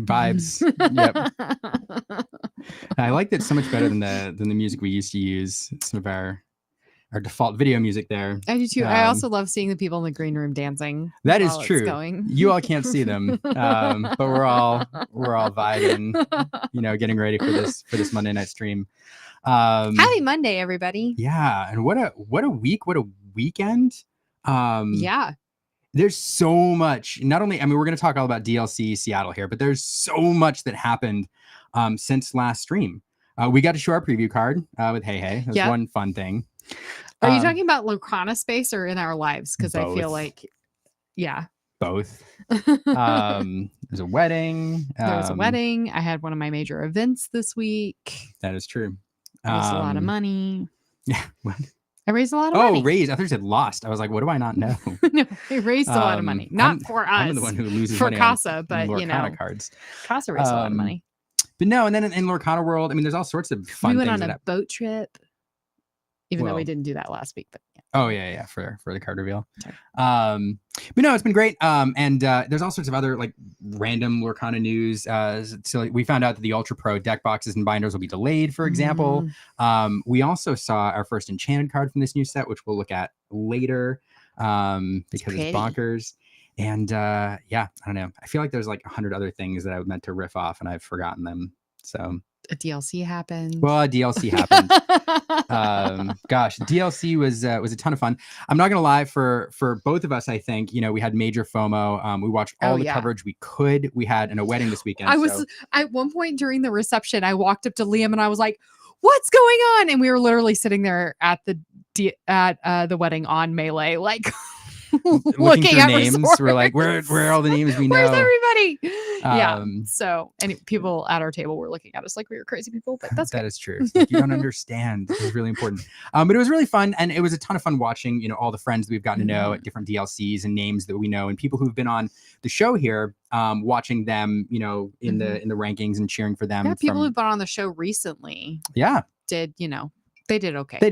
Vibes. Yep. I liked it so much better than the music we used to use. Some of our default video music there. I do too. I also love seeing the people in the green room dancing. That is true. You all can't see them, but we're all vibing, getting ready for this Monday night stream. Happy Monday, everybody. Yeah, and what a week, what a weekend. Yeah. There's so much. Not only, we're going to talk all about DLC Seattle here, but there's so much that happened since last stream. We got to show our preview card with Hey. That was one fun thing. Are you talking about Lorcana space or in our lives? Because I feel like, both. There's a wedding. There was a wedding. I had one of my major events this week. That is true. I raised a lot of money. Yeah. What? I raised a lot of money. Oh, raised. I thought you said lost. I was like, what do I not know? No, I raised a lot of money. Not for us. I'm the one who loses for money Casa, on but Lorcana cards. Casa raised a lot of money. But no, and then in Lorcana world, there's all sorts of fun things. We went on a boat trip. Even though we didn't do that last week, but oh yeah, for the card reveal. But no, it's been great. And there's all sorts of other like random Lorcana news. So we found out that the Ultra Pro deck boxes and binders will be delayed, for example. We also saw our first Enchanted card from this new set, which we'll look at later because it's bonkers. And I don't know. I feel like there's like 100 other things that I meant to riff off and I've forgotten them. So a DLC happened. Well, a DLC happened. Gosh, DLC was a ton of fun. I'm not gonna lie, for both of us, I think we had major FOMO. We watched all the coverage we could. We had a wedding this weekend. I was at one point during the reception. I walked up to Liam and I was like, "What's going on?" And we were literally sitting there at the wedding on Melee, like. Looking at names, we're like, where are all the names we know? Where's everybody? So, and people at our table were looking at us like we were crazy people, but that is true. Like, you don't understand. This is really important. But it was really fun, and it was a ton of fun watching, all the friends that we've gotten to know at different DLCs and names that we know, and people who've been on the show here, watching them, in the rankings and cheering for them. Yeah, people who've been on the show recently. Yeah, did They did okay. But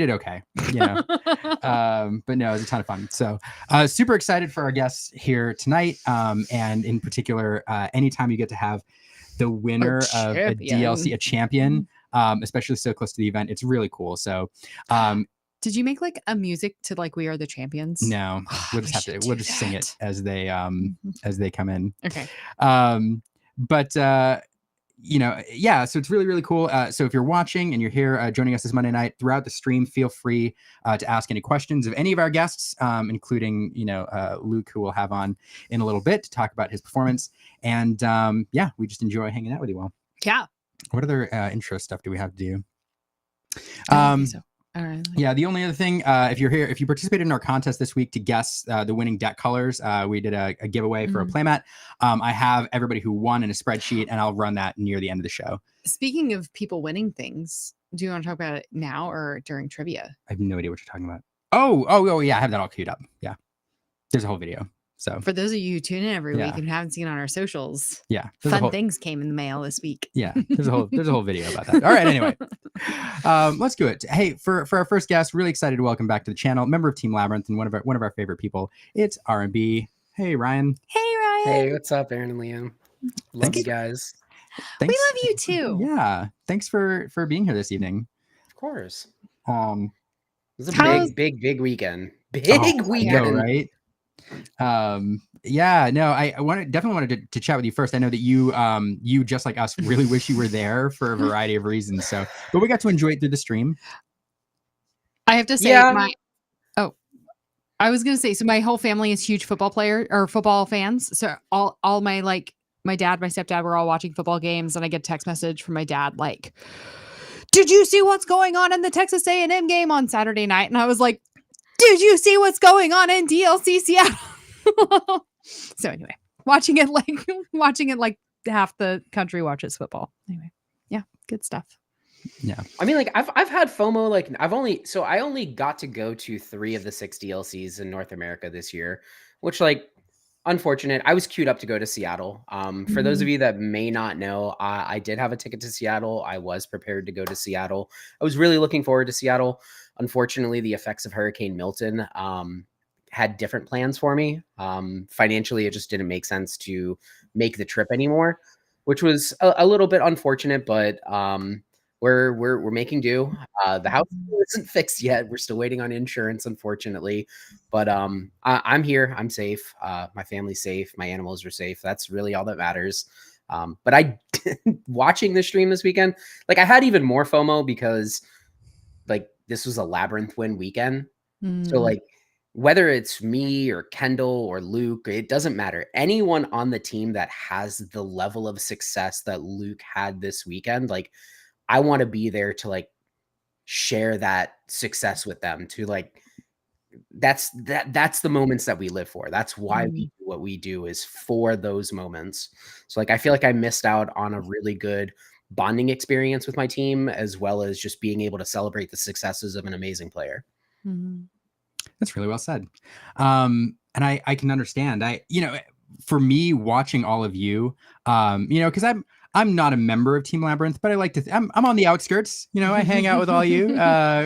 no, it was a ton of fun. So super excited for our guests here tonight. And in particular, anytime you get to have the winner of a DLC, a champion, especially so close to the event, it's really cool. So did you make like a music to like We Are the Champions? No, we'll just sing it as they come in. Okay. So it's really, really cool. So if you're watching and you're here joining us this Monday night throughout the stream, feel free to ask any questions of any of our guests, including, Luke, who we'll have on in a little bit to talk about his performance. And we just enjoy hanging out with you all. Yeah. What other intro stuff do we have to do? I don't think so. All right. Yeah, the only other thing, if you participated in our contest this week to guess the winning deck colors, we did a giveaway for a playmat. I have everybody who won in a spreadsheet, and I'll run that near the end of the show. Speaking of people winning things, do you want to talk about it now or during trivia? I have no idea what you're talking about. Oh, yeah, I have that all queued up. Yeah, there's a whole video. So for those of you who tune in every week and haven't seen on our socials, fun things came in the mail this week. Yeah, there's a whole video about that. All right, anyway, let's do it. Hey, for our first guest, really excited to welcome back to the channel, member of Team Labyrinth and one of our favorite people. It's R&B. Hey, Ryan. Hey, Ryan. Hey, what's up, Aaron and Liam? Love you guys. We love you too. Yeah, thanks for being here this evening. Of course. It was a big weekend. Big weekend, I know, right? I definitely wanted to chat with you first. I know that you just like us really wish you were there for a variety of reasons. So, but we got to enjoy it through the stream. I have to say I was gonna say, so my whole family is huge football fans. So all my my dad, my stepdad were all watching football games, and I get a text message from my dad like, "Did you see what's going on in the Texas A&M game on Saturday night?" And I was like, "Did you see what's going on in DLC Seattle?" So anyway, watching it like half the country watches football. Anyway, yeah, good stuff. Yeah, I've had FOMO. I only got to go to 3 of the 6 DLCs in North America this year, which unfortunate. I was queued up to go to Seattle. For those of you that may not know, I did have a ticket to Seattle. I was prepared to go to Seattle. I was really looking forward to Seattle. Unfortunately, the effects of Hurricane Milton had different plans for me. Financially, it just didn't make sense to make the trip anymore. which was a little bit unfortunate, but we're making do. The house isn't fixed yet. We're still waiting on insurance, unfortunately. But I'm here. I'm safe. My family's safe. My animals are safe. That's really all that matters. But I watching the stream this weekend, like I had even more FOMO because like this was a Labyrinth win weekend. So like whether it's me or Kendall or Luke, it doesn't matter. Anyone on the team that has the level of success that Luke had this weekend, like I want to be there to like share that success with them, to like that's the moments that we live for. That's why we do what we do, is for those moments. So like I feel like I missed out on a really good bonding experience with my team, as well as just being able to celebrate the successes of an amazing player. That's really well said. And I can understand. For me, watching all of you, because I'm not a member of Team Labyrinth, but I like to. I'm on the outskirts. I hang out with all you.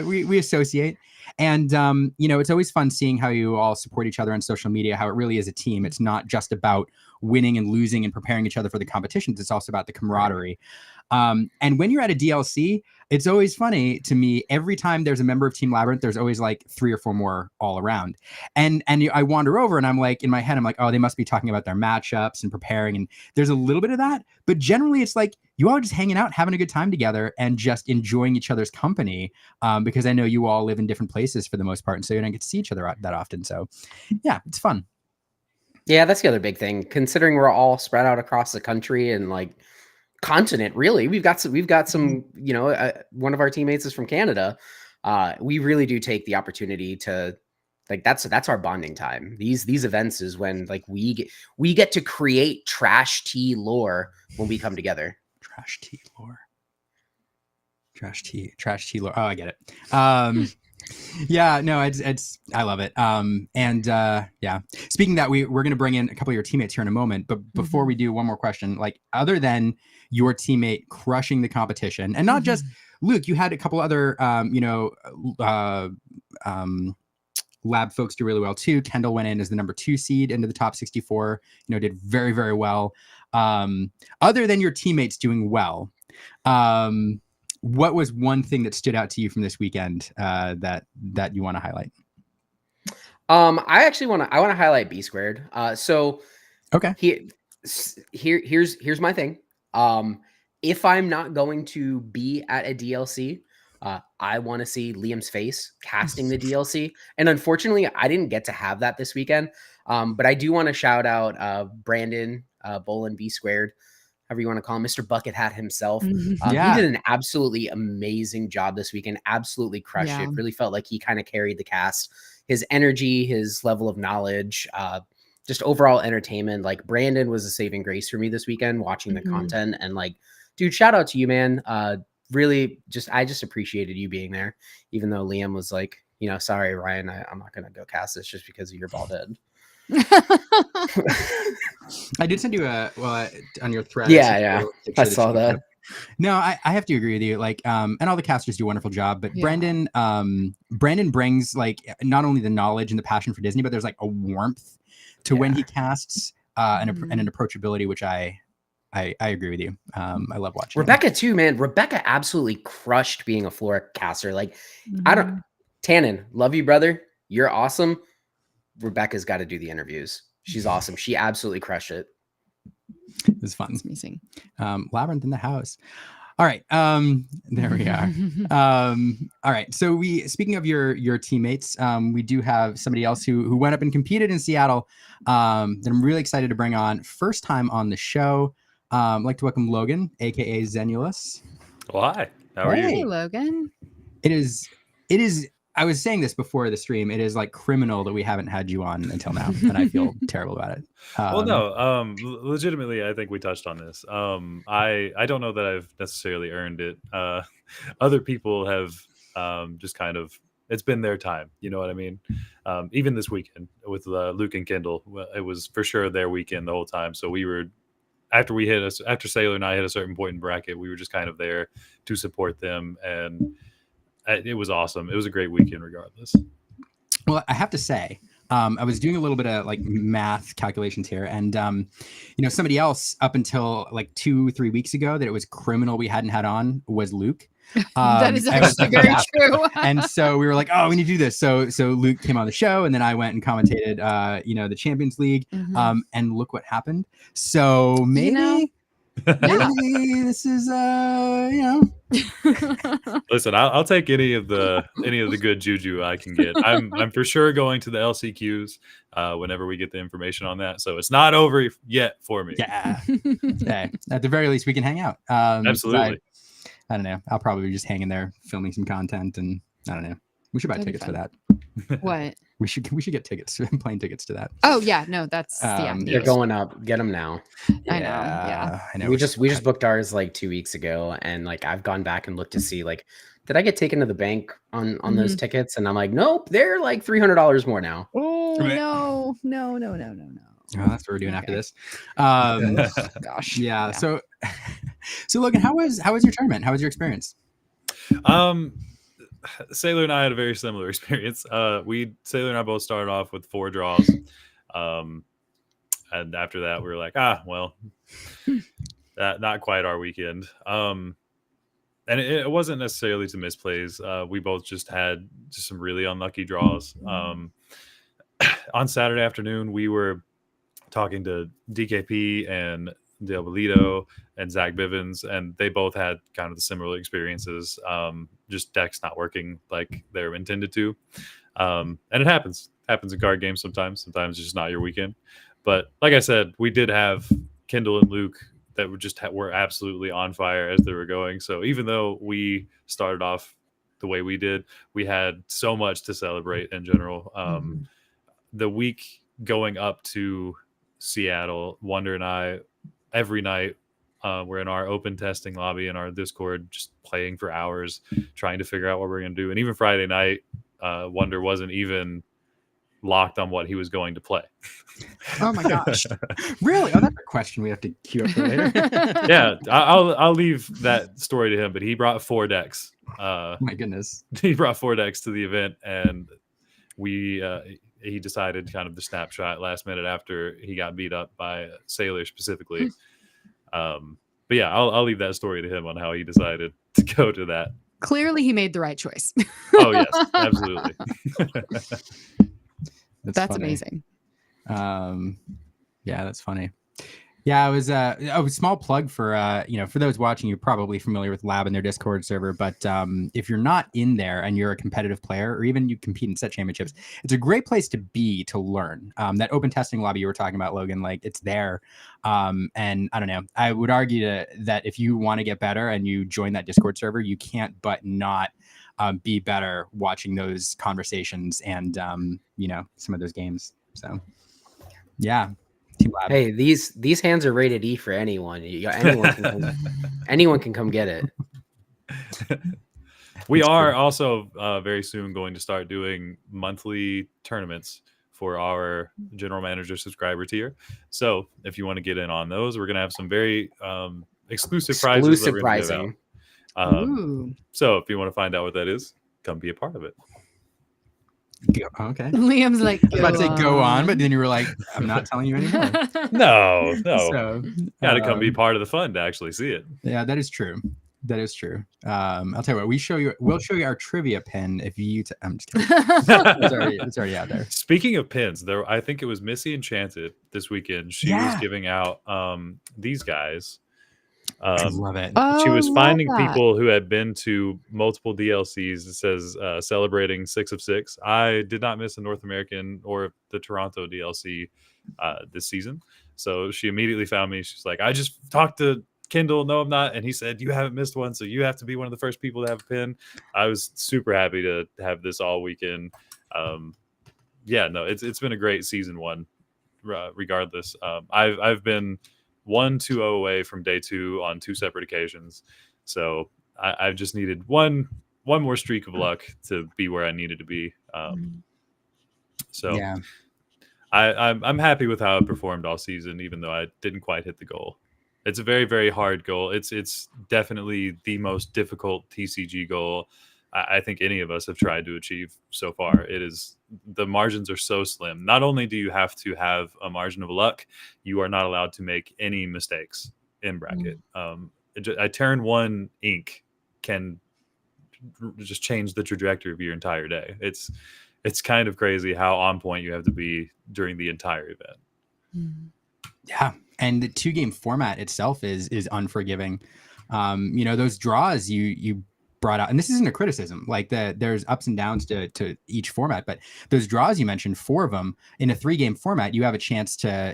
We associate, and it's always fun seeing how you all support each other on social media. How it really is a team. It's not just about winning and losing and preparing each other for the competitions. It's also about the camaraderie. And when you're at a DLC, it's always funny to me. Every time there's a member of Team Labyrinth, there's always like 3 or 4 more all around. And I wander over and I'm like, in my head, I'm like, oh, they must be talking about their matchups and preparing. And there's a little bit of that, but generally it's like you all are just hanging out, having a good time together and just enjoying each other's company. Because I know you all live in different places for the most part. And so you don't get to see each other that often. So yeah, it's fun. Yeah, that's the other big thing, considering we're all spread out across the country and like continent. Really, we've got some one of our teammates is from Canada. We really do take the opportunity to like that's our bonding time. These events is when like we get to create trash tea lore when we come together. Trash tea lore. Oh, I get it. Yeah, no, it's I love it. Yeah. Speaking of that, we're going to bring in a couple of your teammates here in a moment, but before we do, one more question. Like, other than your teammate crushing the competition, and not just Luke, you had a couple other lab folks do really well too. Kendall went in as the number 2 seed into the top 64, did very, very well. Other than your teammates doing well, what was one thing that stood out to you from this weekend that you want to highlight? I actually want to highlight B squared. So okay, here's my thing. If I'm not going to be at a DLC, I want to see Liam's face casting the DLC. And unfortunately, I didn't get to have that this weekend. But I do want to shout out Brandon Bolin B squared, however you want to call him, Mr. Bucket Hat himself. He did an absolutely amazing job this weekend. Absolutely crushed it. Really felt like he kind of carried the cast. His energy, his level of knowledge, just overall entertainment. Like Brandon was a saving grace for me this weekend watching the content. And like, dude, shout out to you, man. Really I just appreciated you being there, even though Liam was like, sorry, Ryan, I'm not going to go cast this just because of your ball dead. I did send you on your thread. Yeah. I saw that. No, I have to agree with you. Like, and all the casters do a wonderful job, but Brandon brings like not only the knowledge and the passion for Disney, but there's like a warmth to when he casts and an approachability, which I agree with you. I love watching Rebecca too, man. Rebecca absolutely crushed being a floor caster. Like, Tannen, love you, brother. You're awesome. Rebecca's got to do the interviews. She's awesome. She absolutely crushed it. It was fun. It's amazing. Labyrinth in the house. All right. There we are. All right. So speaking of your teammates, we do have somebody else who went up and competed in Seattle that I'm really excited to bring on. First time on the show. I'd like to welcome Logan, aka Zenulus. Well, hi. How are you? Hey, Logan. It is. I was saying this before the stream. It is like criminal that we haven't had you on until now, and I feel terrible about it. Well, no. Legitimately, I think we touched on this. I don't know that I've necessarily earned it. Other people have just kind of. It's been their time. You know what I mean? Even this weekend with Luke and Kendall, it was for sure their weekend the whole time. So we were. After Sailor and I hit a certain point in bracket, we were just kind of there to support them, and it was awesome. It was a great weekend regardless. Well, I have to say, I was doing a little bit of like math calculations here, and somebody else up until like 2-3 weeks ago that it was criminal we hadn't had on was Luke. That is I was actually very yeah. true. And so we were like, oh, we need to do this. So Luke came on the show, and then I went and commentated, the Champions League. Mhm. And look what happened. So maybe this is, Listen, I'll take any of the good juju I can get. I'm for sure going to the LCQs whenever we get the information on that. So it's not over yet for me. Yeah. Okay. At the very least, we can hang out. Absolutely. I don't know. I'll probably just hang in there filming some content, and I don't know. We should buy That'd be tickets for fun. that. What? We should get tickets, plane tickets to that. Oh yeah, no, that's They're going up. Get them now. I know. Yeah. I know. We just booked ours like 2 weeks ago, and like I've gone back and looked to see like, did I get taken to the bank on those tickets? And I'm like, nope, they're like $300 more now. Oh Right. no. Oh, that's what we're doing after Okay. this. Gosh. Yeah. So Logan, how was your tournament? How was your experience? Sailor and I had a very similar experience. Sailor and I both started off with 4 draws. And after that we were like, well, that not quite our weekend. And it wasn't necessarily to misplays. We both just had some really unlucky draws. On Saturday afternoon, we were talking to DKP and Dale Bolito and Zach Bivens, and they both had kind of the similar experiences. Just decks not working like they're intended to. And it happens in card games sometimes. Sometimes it's just not your weekend. But like I said, we did have Kendall and Luke that were absolutely on fire as they were going. So even though we started off the way we did, we had so much to celebrate in general. The week going up to Seattle, Wonder and I, every night, we're in our open testing lobby in our Discord, just playing for hours, trying to figure out what we're going to do. And even Friday night, Wonder wasn't even locked on what he was going to play. Oh my gosh. Really? Oh, that's a question we have to queue up for later. Yeah, I'll leave that story to him, but he brought 4 decks. My goodness. He brought 4 decks to the event, and he decided kind of the snapshot last minute after he got beat up by Sailor specifically. But yeah, I'll leave that story to him on how he decided to go to that. Clearly he made the right choice. Oh yes, absolutely. That's funny. amazing. Yeah, that's funny. Yeah, I was a small plug for for those watching, you're probably familiar with Lab and their Discord server, but if you're not in there and you're a competitive player, or even you compete in set championships, it's a great place to be to learn. That open testing lobby you were talking about, Logan, like it's there. And I don't know, I would argue that if you want to get better and you join that Discord server, you can't but not be better watching those conversations and some of those games. So yeah. Team Lab. Hey, these hands are rated E for anyone. Anyone can come get it. We are also very soon going to start doing monthly tournaments for our general manager subscriber tier. So if you want to get in on those, we're going to have some very exclusive prizes. That we're gonna give out. Ooh. So if you want to find out what that is, come be a part of it. Okay. Liam's like, I was about to say go on, but then you were like, I'm not telling you anymore. No. So, Got to come be part of the fun to actually see it. Yeah, that is true. That is true. I'll tell you what, we'll show you our trivia pin if you. I'm just kidding. It's already out there. Speaking of pins, I think it was Missy Enchanted this weekend. She was giving out these guys. I love it. She was love finding that. people who had been to multiple DLCs. It says celebrating 6 of 6. I did not miss a North American or the Toronto DLC this season. So she immediately found me. She's like, I just talked to Kendall. No, I'm not. And he said, you haven't missed one. So you have to be one of the first people to have a pin. I was super happy to have this all weekend. It's been a great season 1 regardless. I've been 1-2-0 away from day 2 on 2 separate occasions. So I've just needed one more streak of luck to be where I needed to be. So Yeah. I'm happy with how I performed all season, even though I didn't quite hit the goal. It's a very, very hard goal. It's definitely the most difficult TCG goal I think any of us have tried to achieve so far. It is, the margins are so slim. Not only do you have to have a margin of luck, you are not allowed to make any mistakes in bracket. A turn 1 ink can just change the trajectory of your entire day. It's kind of crazy how on point you have to be during the entire event. Yeah, and the 2-game format itself is unforgiving. Those draws you brought out, and this isn't a criticism, like there's ups and downs to each format, but those draws you mentioned, 4 of them in a 3-game format, you have a chance to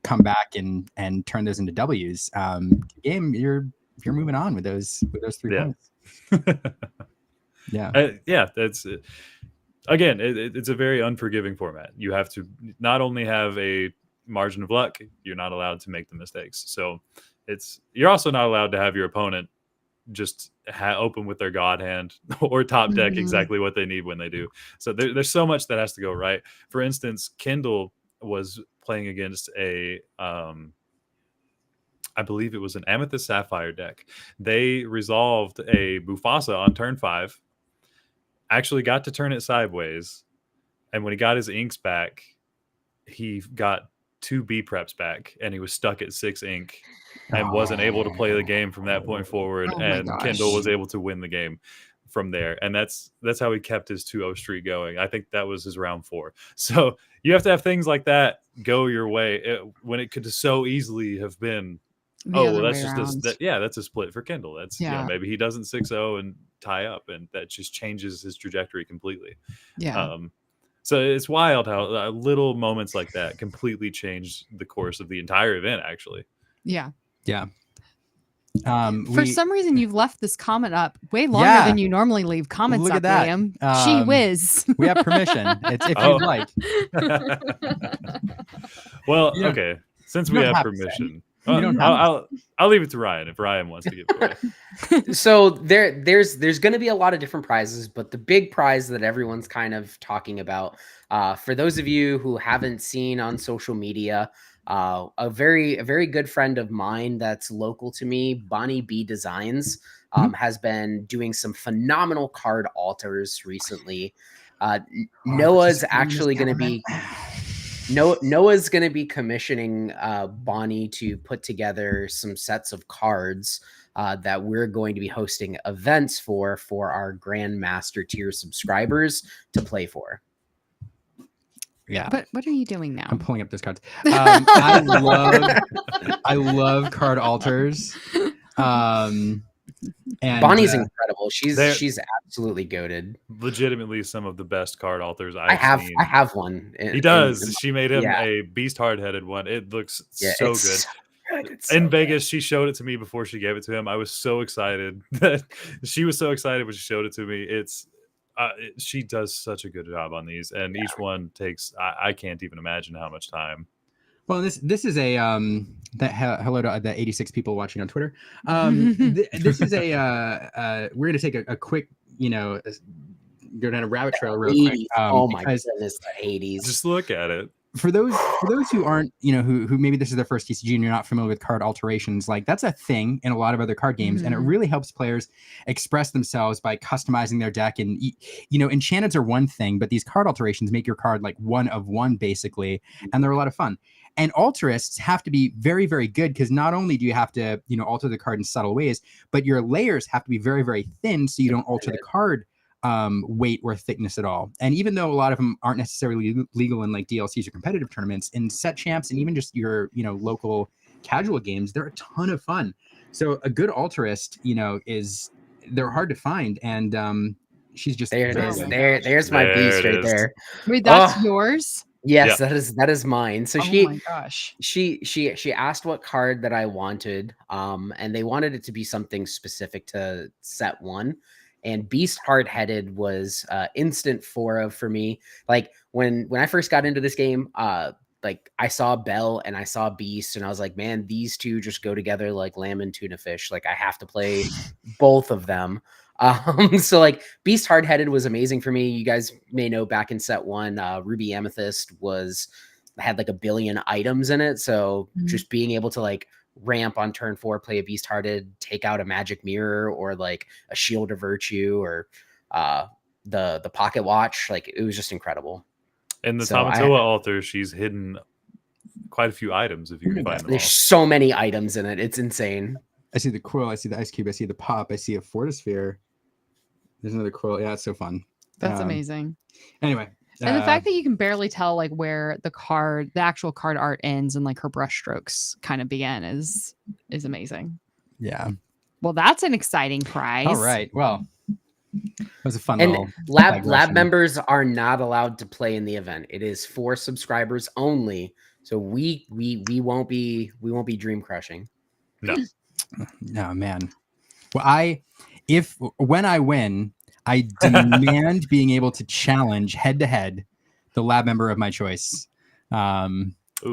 come back and turn those into W's. Game, you're moving on with those 3 points. Yeah, that's it. Again, it's a very unforgiving format. You have to not only have a margin of luck, you're not allowed to make the mistakes. So you're also not allowed to have your opponent just open with their god hand or top deck exactly what they need when they do. So there's so much that has to go right. For instance, Kindle was playing against a I believe it was an Amethyst Sapphire deck. They resolved a Mufasa on turn 5, actually got to turn it sideways, and when he got his inks back, he got 2 B preps back, and he was stuck at 6 ink and wasn't able to play the game from that point forward. And Kindle was able to win the game from there, and that's how he kept his 2-0 streak going. I think that was his round 4. So you have to have things like that go your way when it could so easily have been that's just that's a split for Kindle. That's maybe he doesn't 6-0 and tie up, and that just changes his trajectory completely. So it's wild how little moments like that completely change the course of the entire event, actually. For some reason, you've left this comment up way longer than you normally leave comments up, Liam. Gee whiz. We have permission. It's if you'd like. Well, okay. Since we have permission, I'll leave it to Ryan if Ryan wants to give it away. So there's going to be a lot of different prizes, but the big prize that everyone's kind of talking about, for those of you who haven't seen on social media, a very good friend of mine that's local to me, Bonnie B Designs, has been doing some phenomenal card alters recently. Noah's actually going to be Noah's going to be commissioning Bonnie to put together some sets of cards that we're going to be hosting events for our Grandmaster tier subscribers to play for. Yeah. But what are you doing now? I'm pulling up those cards. I love card alters. And Bonnie's incredible. She's absolutely goated. Legitimately some of the best card alters I've seen. I have one. He does. She made him a beast hard-headed one. It looks so good. In Vegas, she showed it to me before she gave it to him. I was so excited that she was so excited when she showed it to me. She does such a good job on these, and each one takes I can't even imagine how much time. Well, this is a hello to the 86 people watching on Twitter. This is we're gonna take a quick go down a rabbit trail real quick. Oh my goodness, the 80s. Just look at it. For those who aren't, who maybe this is their first TCG and you're not familiar with card alterations, like that's a thing in a lot of other card games, and it really helps players express themselves by customizing their deck. And enchanteds are one thing, but these card alterations make your card like one of one basically, and they're a lot of fun. And alterists have to be very, very good because not only do you have to alter the card in subtle ways, but your layers have to be very, very thin so you don't alter the card weight or thickness at all. And even though a lot of them aren't necessarily legal in like DLCs or competitive tournaments, in set champs and even just your local casual games, they're a ton of fun. So a good alterist they're hard to find, and she's just there. It is. There's my beast right there. Wait, that's yours? Yes, that is mine. So my gosh. She asked what card that I wanted, and they wanted it to be something specific to set 1. And Beast Hard-Headed was instant 4 for me. Like when I first got into this game, like I saw Bell and I saw Beast, and I was like, man, these two just go together like lamb and tuna fish. Like I have to play both of them. So like Beast Hard-Headed was amazing for me. You guys may know back in set 1, Ruby Amethyst had like 1 billion items in it. So just being able to like ramp on turn 4, play a Beast Hearted, take out a Magic Mirror or like a Shield of Virtue or the pocket watch. Like, it was just incredible. And the So Tamatoa altar, she's hidden quite a few items if you can find them all. There's so many items in it. It's insane. I see the quill. I see the ice cube. I see the pop. I see a fortisphere. There's another quill. Yeah, it's so fun. That's amazing. Anyway. And the fact that you can barely tell like where the actual card art ends and like her brush strokes kind of begin is amazing. Yeah. Well, that's an exciting prize. All right. Well, it was a fun And little lab members are not allowed to play in the event. It is for subscribers only. So we won't be dream crushing. No. No, man. Well, when I win, I demand being able to challenge head to head the lab member of my choice. Ooh,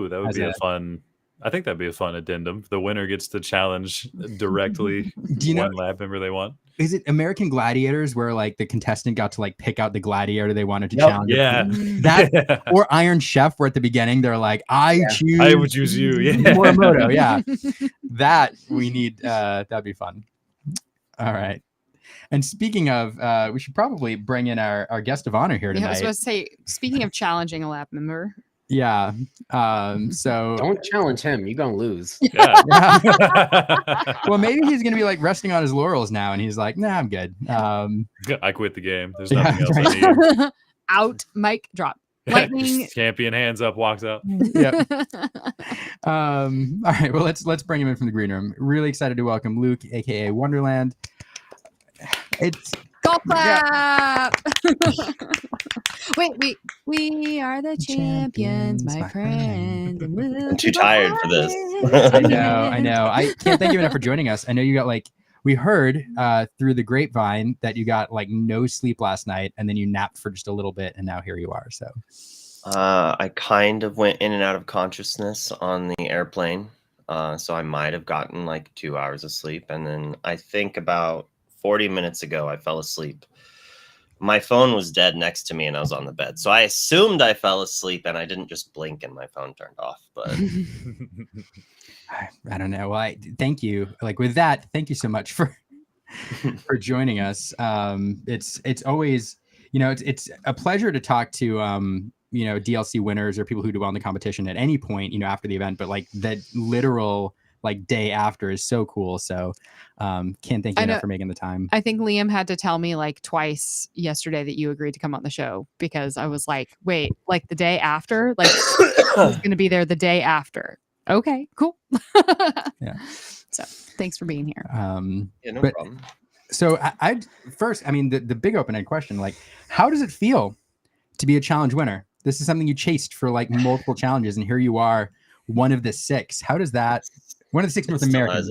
that would be a fun. I think that'd be a fun addendum. The winner gets to challenge directly one lab member they want. Is it American Gladiators where like the contestant got to like pick out the gladiator they wanted to challenge? Yeah. That or Iron Chef where at the beginning they're like, I would choose you. Yeah. Morimoto. Yeah. That we need. That'd be fun. All right. And speaking of, we should probably bring in our guest of honor here tonight. Yeah, I was supposed to say, speaking of challenging a lab member. Yeah. So don't challenge him. You're gonna lose. Yeah. Well, maybe he's gonna be like resting on his laurels now, and he's like, "Nah, I'm good." I quit the game. There's nothing else I need. Out, mic drop. Lightning. Champion hands up, walks out. Yep. All right. Well, let's bring him in from the green room. Really excited to welcome Luke, aka Wonderland. It's golf clap. Wait. We are the champions, my friend. I'm too tired for this. I know. I can't thank you enough for joining us. I know you got we heard through the grapevine that you got like no sleep last night, and then you napped for just a little bit, and now here you are. So I kind of went in and out of consciousness on the airplane. So I might have gotten like 2 hours of sleep, and then I think about 40 minutes ago I fell asleep. My phone was dead next to me and I was on the bed. So I assumed I fell asleep and I didn't just blink and my phone turned off. But I don't know. Well, thank you. Like with that, thank you so much for joining us. It's always, it's a pleasure to talk to DLC winners or people who do well in the competition at any point, after the event, but like that literal like day after is so cool. So can't thank you enough for making the time. I think Liam had to tell me like twice yesterday that you agreed to come on the show, because I was like, wait, like the day after, like he's going to be there the day after. Okay, cool. Yeah. So thanks for being here. Yeah, no problem. So I first, the big open-ended question, like, how does it feel to be a challenge winner? This is something you chased for like multiple challenges, and here you are, one of the 6. How does that? One of the 6 North Americans.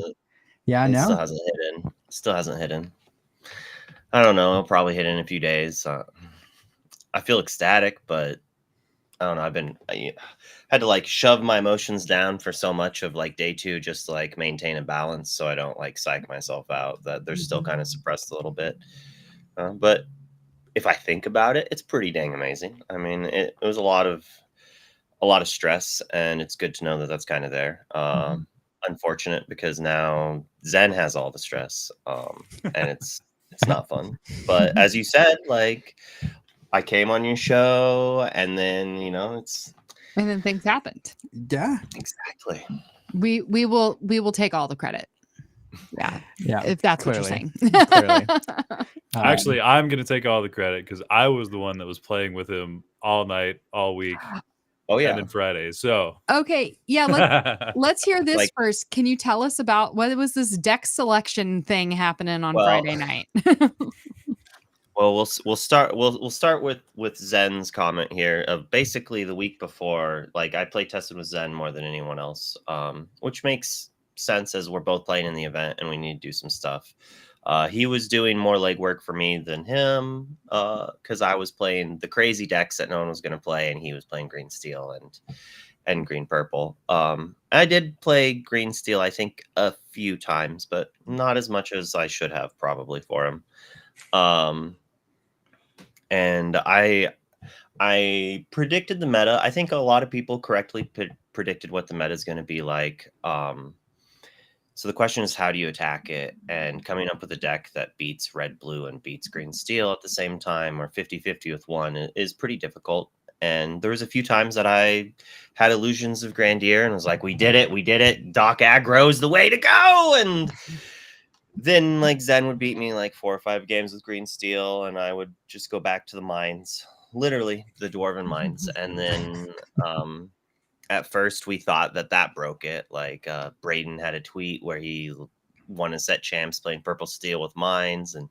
Yeah, no. Still hasn't hidden. I don't know. It'll probably hit in a few days. I feel ecstatic, but I don't know. I had to like shove my emotions down for so much of like day 2, just to like maintain a balance, so I don't like psych myself out. That they're still kind of suppressed a little bit. But if I think about it, it's pretty dang amazing. It was a lot of stress, and it's good to know that that's kind of there. Unfortunate because now Zen has all the stress, and it's not fun. But as you said, like I came on your show, and then and then things happened. Yeah, exactly. We will take all the credit. Yeah, if that's clearly. What you're saying. Clearly. Actually, I'm gonna take all the credit because I was the one that was playing with him all night, all week. Oh yeah, and then Friday. So okay, yeah. Let's hear this first. Can you tell us about what was this deck selection thing happening on Friday night? Well, we'll start with Zen's comment here of basically the week before. Like I play tested with Zen more than anyone else, which makes sense as we're both playing in the event and we need to do some stuff. He was doing more legwork for me than him because I was playing the crazy decks that no one was going to play, and he was playing green steel and green purple. I did play green steel, I think, a few times, but not as much as I should have probably for him. And I predicted the meta. I think a lot of people correctly predicted what the meta is going to be like. So the question is, how do you attack it? And coming up with a deck that beats red, blue, and beats green, steel at the same time, or 50-50 with one, is pretty difficult. And there was a few times that I had illusions of grandeur and was like, we did it. Doc aggro is the way to go. And then like Zen would beat me like 4 or 5 games with green, steel, and I would just go back to the mines, literally the dwarven mines. And then at first we thought that broke it. Like Braden had a tweet where he won a set champs playing purple steel with mines, and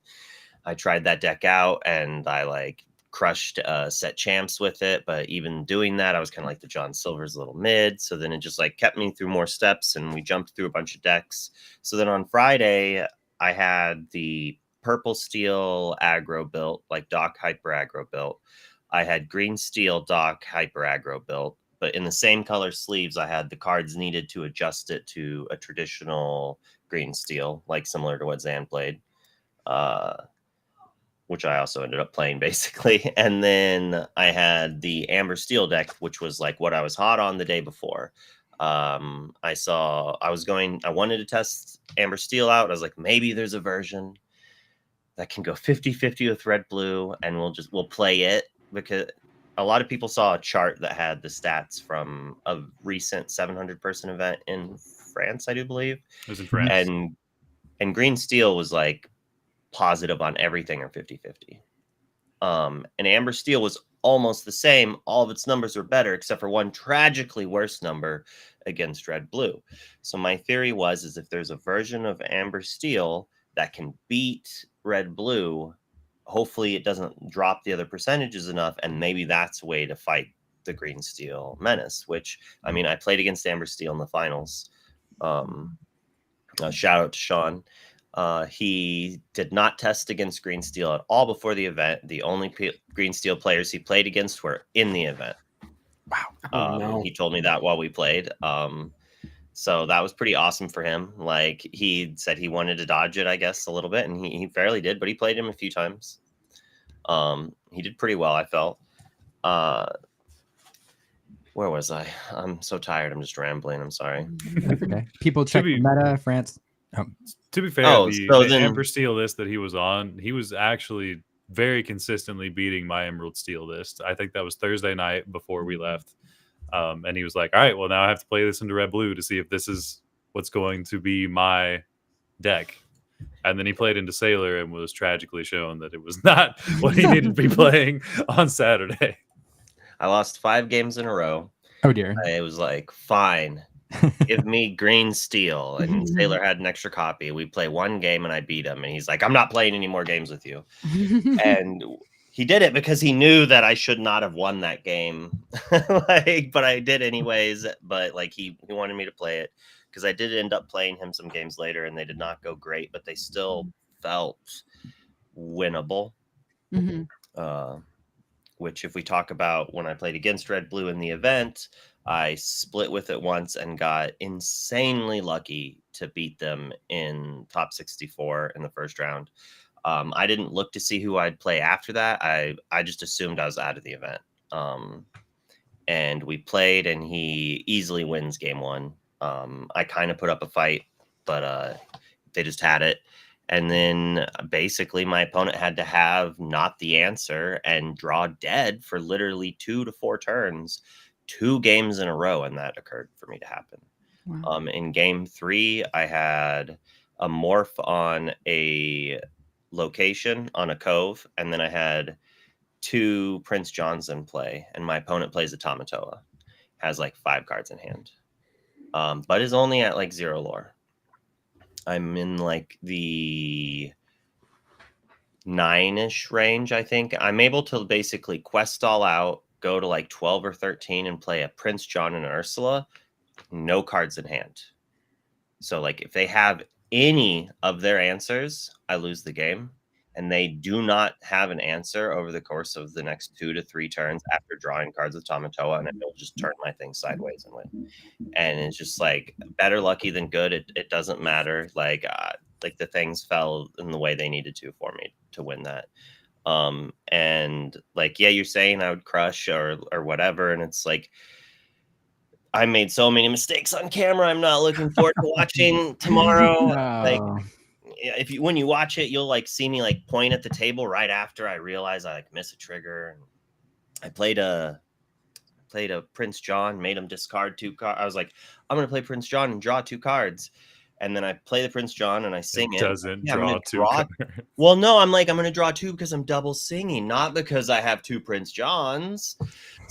I tried that deck out and I like crushed set champs with it. But even doing that, I was kind of like the John Silver's little mid. So then it just like kept me through more steps, and we jumped through a bunch of decks. So then on Friday, I had the purple steel aggro built, like Doc hyper aggro built. I had green steel Doc hyper aggro built, but in the same color sleeves, I had the cards needed to adjust it to a traditional green steel, like similar to what Zan played, which I also ended up playing basically. And then I had the amber steel deck, which was like what I was hot on the day before. I wanted to test amber steel out. I was like, maybe there's a version that can go 50-50 with red, blue, and we'll play it, because a lot of people saw a chart that had the stats from a recent 700 person event in France, I do believe. It was in France. And green steel was like positive on everything, or 50-50. And amber steel was almost the same. All of its numbers were better, except for one tragically worse number against red, blue. So my theory is if there's a version of amber steel that can beat red, blue, hopefully it doesn't drop the other percentages enough, and maybe that's a way to fight the green steel menace, which, I mean, I played against amber steel in the finals. Shout out to Sean. He did not test against green steel at all before the event. The only green steel players he played against were in the event. Wow. No. He told me that while we played. So that was pretty awesome for him. Like, he said he wanted to dodge it, I guess, a little bit, and he fairly did, but he played him a few times. He did pretty well, I felt. Where was I? I'm so tired. I'm just rambling. I'm sorry. That's okay. People check the meta, France. To be fair, the amber steel list that he was on, he was actually very consistently beating my emerald steel list. I think that was Thursday night before we left. And he was like, all right, well, now I have to play this into red, blue to see if this is what's going to be my deck. And then he played into Sailor and was tragically shown that it was not what he needed to be playing on Saturday. I lost 5 games in a row. Oh, dear. I was like, fine, give me green steel. And Sailor had an extra copy. We play 1 game and I beat him. And he's like, I'm not playing any more games with you. And he did it because he knew that I should not have won that game. But I did anyways. But like, he wanted me to play it, because I did end up playing him some games later and they did not go great, but they still felt winnable. Which, if we talk about when I played against red, blue in the event, I split with it once and got insanely lucky to beat them in top 64 in the first round. I didn't look to see who I'd play after that. I just assumed I was out of the event. And we played, and he easily wins game 1. I kind of put up a fight, but they just had it. And then basically my opponent had to have not the answer and draw dead for literally 2 to 4 turns, 2 games in a row. And that occurred for me to happen. Wow. In game 3, I had a morph on a location on a cove. And then I had 2 Prince Johns in play, and my opponent plays a Tamatoa, has like 5 cards in hand, but is only at like 0 lore. I'm in like the 9-ish range, I think. I'm able to basically quest all out, go to like 12 or 13 and play a Prince John and Ursula, no cards in hand. So like, if they have any of their answers, I lose the game. And they do not have an answer over the course of the next 2 to 3 turns after drawing cards with Tamatoa, and it'll just turn my thing sideways and win. And it's just like, better lucky than good. It doesn't matter. Like the things fell in the way they needed to for me to win that. And like, yeah, you're saying I would crush or whatever, and it's like, I made so many mistakes on camera. I'm not looking forward to watching tomorrow. Like, Oh. when you watch it, you'll like see me like point at the table right after I realize I like miss a trigger. I played a Prince John, made him discard 2 cards. I was like, I'm gonna play Prince John and draw 2 cards. And then I play the Prince John and I sing it. Doesn't Yeah, I'm draw gonna 2 draw. cards. Well, no, I'm like, I'm gonna draw 2 because I'm double singing, not because I have 2 Prince Johns.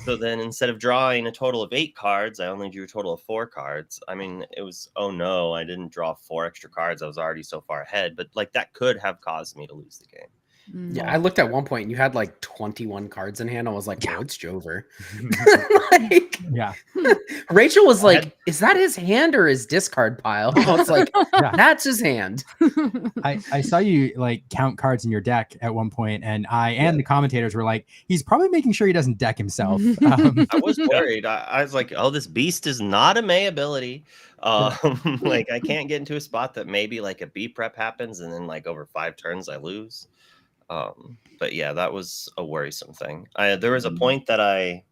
So then instead of drawing a total of 8 cards, I only drew a total of 4 cards. I mean, it was, oh no, I didn't draw 4 extra cards. I was already so far ahead, but like that could have caused me to lose the game. Yeah, I looked at one point and you had like 21 cards in hand. I was like, oh, it's Jover. Like, Yeah. Rachel was like, is that his hand or his discard pile? I was like, Yeah. that's his hand. I saw you like count cards in your deck at one point, and the commentators were like, he's probably making sure he doesn't deck himself. I was worried. I was like, oh, this beast is not a May ability. Like I can't get into a spot that maybe like a B prep happens and then like over 5 turns I lose. But yeah, that was a worrisome thing. There was a point that I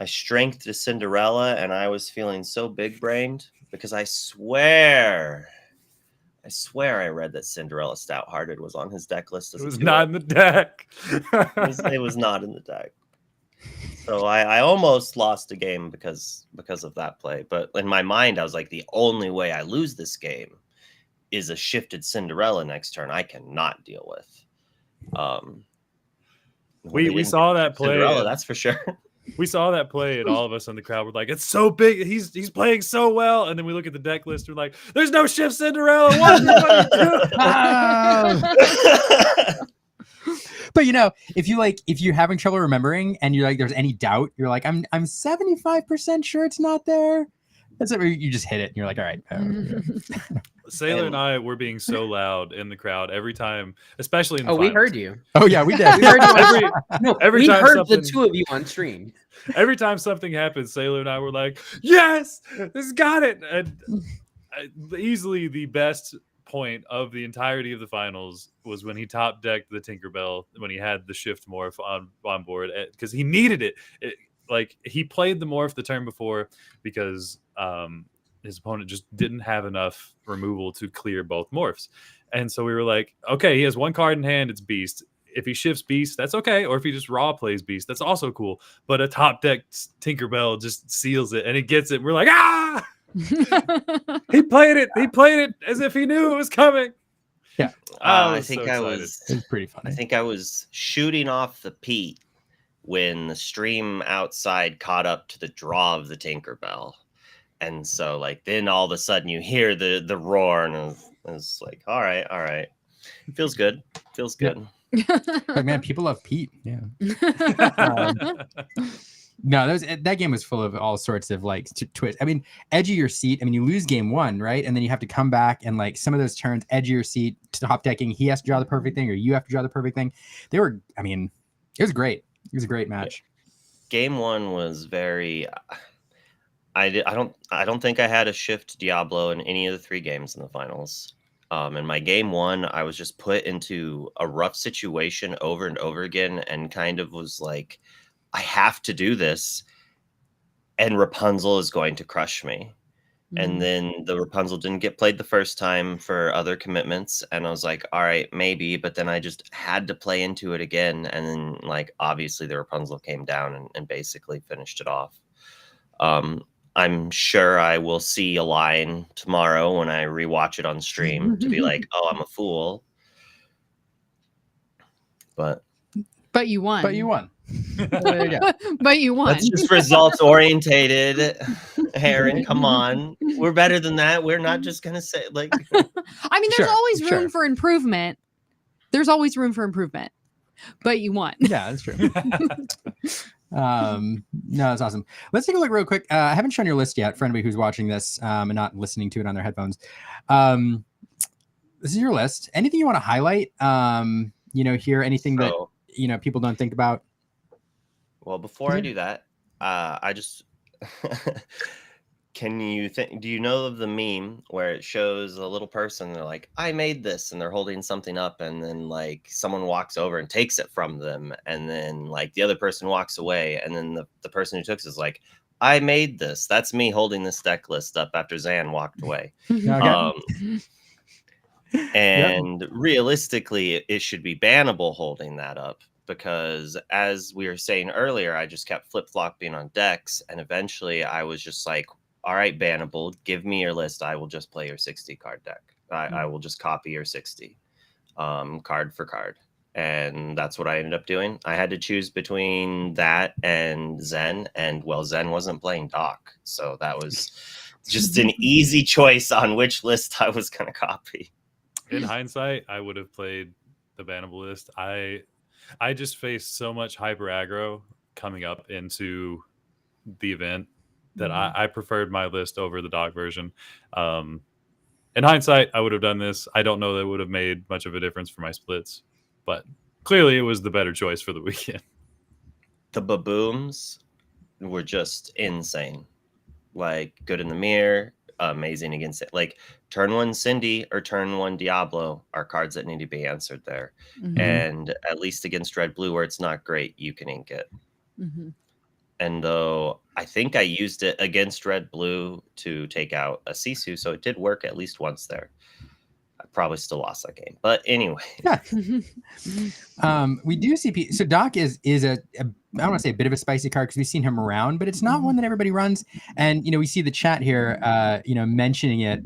strengthed to Cinderella and I was feeling so big brained because I swear I read that Cinderella Stout-Hearted was on his deck list. It was not in the deck. It was not in the deck. So I almost lost a game because of that play. But in my mind, I was like, the only way I lose this game is a shifted Cinderella next turn I cannot deal with. We saw that play. Cinderella, that's for sure. We saw that play, and all of us in the crowd were like, "It's so big. He's playing so well." And then we look at the deck list. We're like, "There's no shift, Cinderella. What are you doing?" But if you're having trouble remembering and you're like, there's any doubt, you're like, I'm 75% sure it's not there. That's it. You just hit it and you're like, all right. Sailor and I were being so loud in the crowd every time, especially in the Oh, we finals. heard you. Oh yeah, we did. We heard you. Every we time heard the something- 2 of you on stream. Every time something happened, Sailor and I were like, "Yes, this got it!" And easily the best point of the entirety of the finals was when he top decked the Tinkerbell when he had the shift morph on board because he needed it. Like he played the morph the turn before because his opponent just didn't have enough removal to clear both morphs, and so we were like, okay, he has 1 card in hand, it's Beast. If he shifts Beast, that's okay. Or if he just raw plays Beast, that's also cool. But a top deck Tinkerbell just seals it and he gets it. We're like, ah! He played it. He played it as if he knew it was coming. Yeah. I think I It was pretty funny. I think I was shooting off the Pete when the stream outside caught up to the draw of the Tinkerbell. And so like then all of a sudden you hear the roar and it was like, all right. Feels good. But man, people love Pete. Yeah. No, that game was full of all sorts of like twists. I mean, edge of your seat. I mean, you lose game 1, right? And then you have to come back and like some of those turns, edge of your seat, top decking. He has to draw the perfect thing, or you have to draw the perfect thing. It was great. It was a great match. Game 1 was very. I don't think I had a shift Diablo in any of the 3 games in the finals. In my game 1, I was just put into a rough situation over and over again, and kind of was like, I have to do this, and Rapunzel is going to crush me. And then the Rapunzel didn't get played the first time for other commitments, and I was like, all right, maybe. But then I just had to play into it again, and then like obviously the Rapunzel came down and basically finished it off. I'm sure I will see a line tomorrow when I rewatch it on stream to be like, oh, I'm a fool. But you won. There you go. But you won. that's just results orientated. Heron, come on. We're better than that. We're not just going to say like. I mean, there's Sure, always room sure. for improvement. There's always room for improvement. But you won. Yeah, that's true. No, that's awesome. Let's take a look real quick. I haven't shown your list yet for anybody who's watching this and not listening to it on their headphones. This is your list. Anything you want to highlight? Here, anything that people don't think about? Well, before I do that, I just do you know of the meme where it shows a little person, they're like, I made this, and they're holding something up, and then like someone walks over and takes it from them, and then like the other person walks away, and then the person who took it is like, I made this. That's me holding this deck list up after Zan walked away. Okay. And realistically, it should be bannable holding that up, because as we were saying earlier, I just kept flip-flopping on decks, and eventually I was just like, all right, bannable, give me your list. I will just play your 60 card deck. I will just copy your 60 card for card. And that's what I ended up doing. I had to choose between that and Zen, and well, Zen wasn't playing Doc, so that was just an easy choice on which list I was going to copy. In hindsight, I would have played the bannable list. I just faced so much hyper aggro coming up into the event that I preferred my list over the Doc version. In hindsight, I would have done this. I don't know that it would have made much of a difference for my splits, but clearly it was the better choice for the weekend. The Babooms were just insane. Like, good in the mirror, amazing against it. Like, turn 1 Cindy or turn 1 Diablo are cards that need to be answered there. And at least against red blue, where it's not great, you can ink it. And though I think I used it against red blue to take out a Sisu, so it did work at least once there. I probably still lost that game, but anyway. We do see so Doc is a I don't want to say a bit of a spicy card because we've seen him around, but it's not one that everybody runs. And we see the chat here mentioning it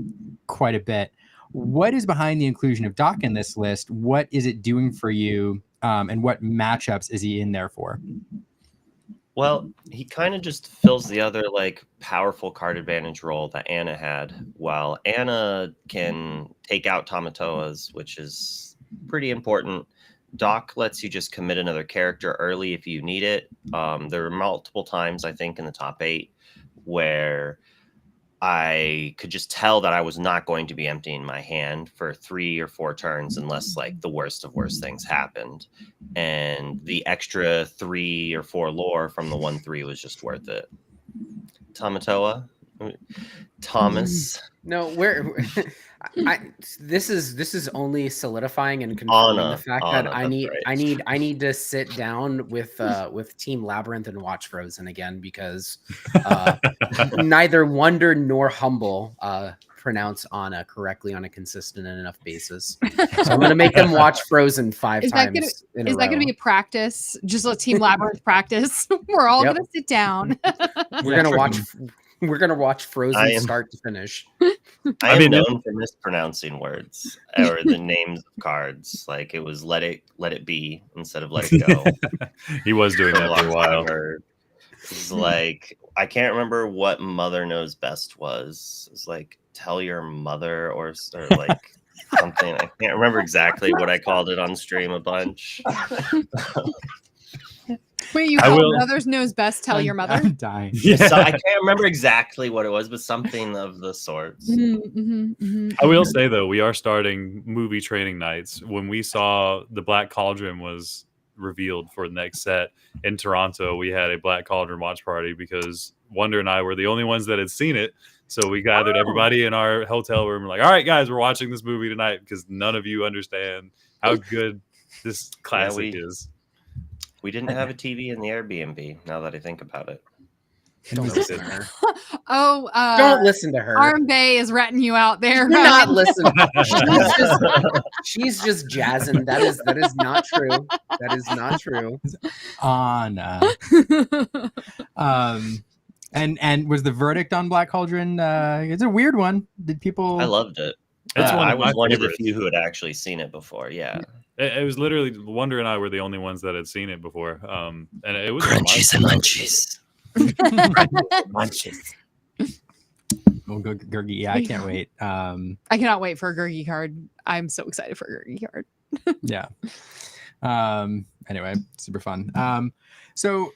quite a bit. What is behind the inclusion of Doc in this list? What is it doing for you? And what matchups is he in there for? Well, he kind of just fills the other powerful card advantage role that Anna had. While Anna can take out Tamatoas, which is pretty important, Doc lets you just commit another character early if you need it. There were multiple times, I think, in the top 8 where I could just tell that I was not going to be emptying my hand for 3 or 4 turns unless the worst of worst things happened. And the extra 3 or 4 lore from the 1/3 was just worth it. Tamatoa? Thomas? No, this is only solidifying and confirming the fact that I need to sit down with Team Labyrinth and watch Frozen again, because neither Wonder nor Humble pronounce Anna correctly on a consistent enough basis. So I'm gonna make them watch Frozen 5 times. Is that going to be a practice? Just let Team Labyrinth practice. We're all going to sit down. We're gonna watch Frozen start to finish. I am known for mispronouncing words or the names of cards. Like, it was let it be instead of let it go. He was doing that for a while. It's like, I can't remember what Mother Knows Best was. It's like, tell your mother or like something. I can't remember exactly what I called it on stream a bunch. Wait, you call Mother's Knows Best, tell your mother? I'm dying. Yeah. So I can't remember exactly what it was, but something of the sorts. I will say, though, we are starting movie training nights. When we saw the Black Cauldron was revealed for the next set in Toronto, we had a Black Cauldron watch party because Wonder and I were the only ones that had seen it. So we gathered everybody in our hotel room. We're like, all right, guys, we're watching this movie tonight because none of you understand how good this classic is. We didn't have a TV in the Airbnb, now that I think about it. Don't listen to her. Don't listen to her. Arm Bay is ratting you out there. Do not listen. She's just jazzing. That is not true. That is not true. Anna. And was the verdict on Black Cauldron? It's a weird one. Did people? I loved it. I was one of the few who had actually seen it before. Yeah. It was literally Wonder and I were the only ones that had seen it before. And it was crunchies and munchies. Munchies. We'll go Gurgi. Yeah, I can't wait. I cannot wait for a Gurgi card. I'm so excited for a Gurgi card. Yeah. Anyway, super fun. So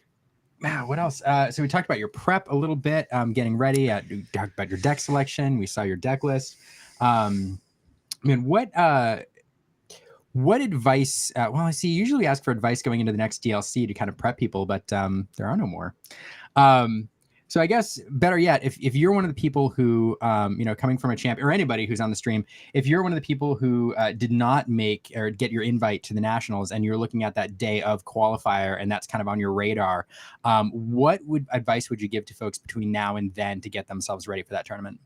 what else? So we talked about your prep a little bit, getting ready. We talked about your deck selection. We saw your deck list. What advice? Well, I see. Usually, we ask for advice going into the next DLC to kind of prep people, but there are no more. So I guess better yet, if you're one of the people who, coming from a champ or anybody who's on the stream, if you're one of the people who did not make or get your invite to the nationals and you're looking at that day of qualifier and that's kind of on your radar, what advice would you give to folks between now and then to get themselves ready for that tournament?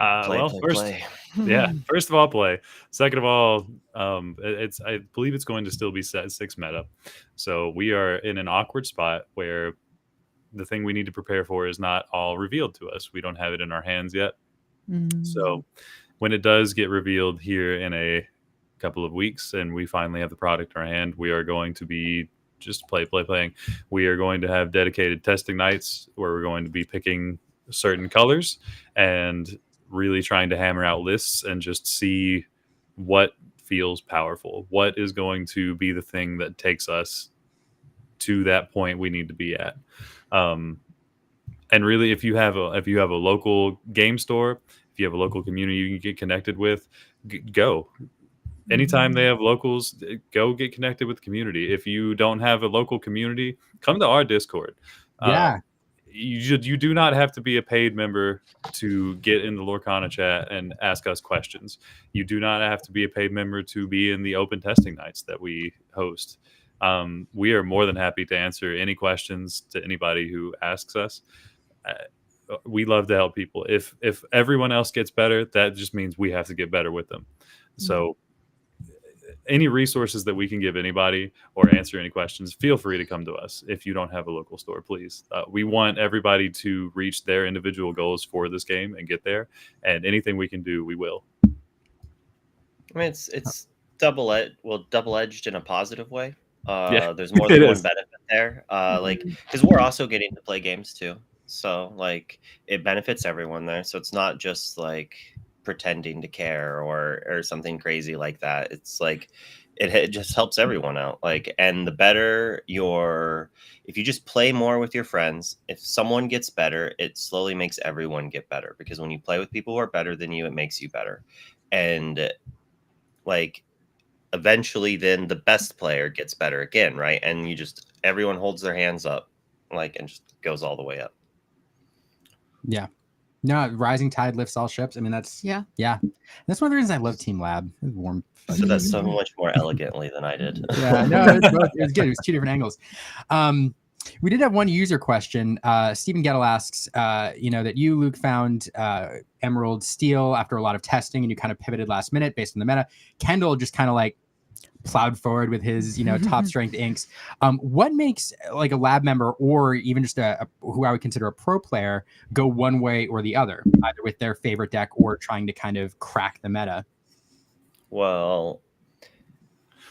First of all, play. Second of all, I believe it's going to still be set 6 meta. So we are in an awkward spot where the thing we need to prepare for is not all revealed to us. We don't have it in our hands yet. So when it does get revealed here in a couple of weeks and we finally have the product in our hand, we are going to be just playing. We are going to have dedicated testing nights where we're going to be picking certain colors and really trying to hammer out lists and just see what feels powerful, what is going to be the thing that takes us to that point we need to be at. And really, if you have a local game store, if you have a local community you can get connected with, go. Anytime they have locals, go get connected with the community. If you don't have a local community, come to our Discord. You do not have to be a paid member to get in the Lorcana chat and ask us questions. You do not have to be a paid member to be in the open testing nights that we host. We are more than happy to answer any questions to anybody who asks us. We love to help people. If everyone else gets better, that just means we have to get better with them. So any resources that we can give anybody or answer any questions, feel free to come to us. If you don't have a local store, please. We want everybody to reach their individual goals for this game and get there. And anything we can do, we will. I mean, it's double-edged in a positive way. There's more than one benefit there. Because we're also getting to play games too. So it benefits everyone there. So it's not just pretending to care or something crazy like that. It's it just helps everyone out. And the better if you just play more with your friends, if someone gets better, it slowly makes everyone get better, because when you play with people who are better than you, it makes you better. And eventually then the best player gets better again, right? And everyone holds their hands up and just goes all the way up. Yeah. No, rising tide lifts all ships. I mean, that's yeah. That's one of the reasons I love Team Lab. It's warm. So that's so much more elegantly than I did. Yeah, no, it was good. It was 2 different angles. We did have one user question. Stephen Gettle asks, that you, Luke, found Emerald Steel after a lot of testing, and you kind of pivoted last minute based on the meta. Kendall just kind of plowed forward with his, top strength inks. What makes a lab member or even just who I would consider a pro player go one way or the other, either with their favorite deck or trying to kind of crack the meta? Well,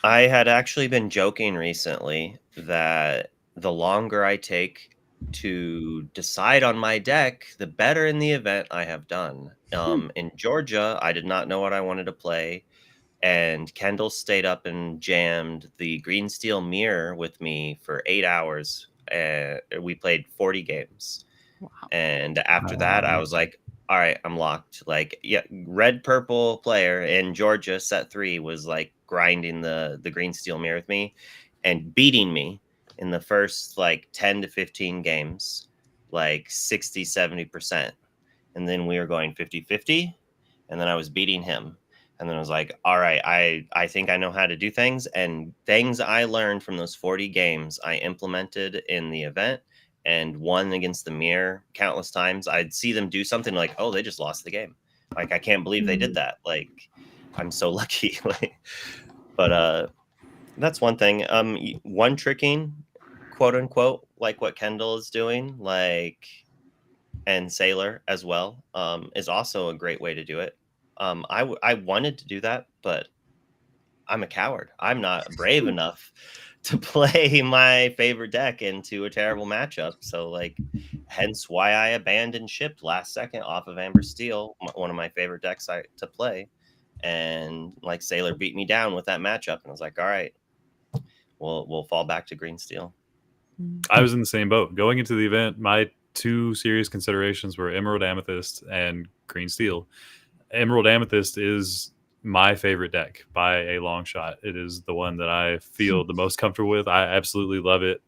I had actually been joking recently that the longer I take to decide on my deck, the better in the event I have done. In Georgia, I did not know what I wanted to play. And Kendall stayed up and jammed the Green Steel Mirror with me for 8 hours. We played 40 games. Wow. And after that, I was like, all right, I'm locked. Red purple player in Georgia set 3 was grinding the Green Steel Mirror with me and beating me in the first 10 to 15 games, 60-70%. And then we were going 50-50, and then I was beating him. And then I was like, all right, I think I know how to do things. And things I learned from those 40 games, I implemented in the event and won against the mirror countless times. I'd see them do something oh, they just lost the game. I can't believe they did that. I'm so lucky. But that's one thing. One tricking, quote unquote, what Kendall is doing, and Sailor as well, is also a great way to do it. I wanted to do that, but I'm a coward. I'm not brave enough to play my favorite deck into a terrible matchup. So hence why I abandoned shipped last second off of Amber Steel, one of my favorite decks to play. And Sailor beat me down with that matchup. And I was like, all right, we'll fall back to Green Steel. I was in the same boat. Going into the event, my 2 serious considerations were Emerald Amethyst and Green Steel. Emerald Amethyst is my favorite deck by a long shot. It is the one that I feel the most comfortable with. I absolutely love it.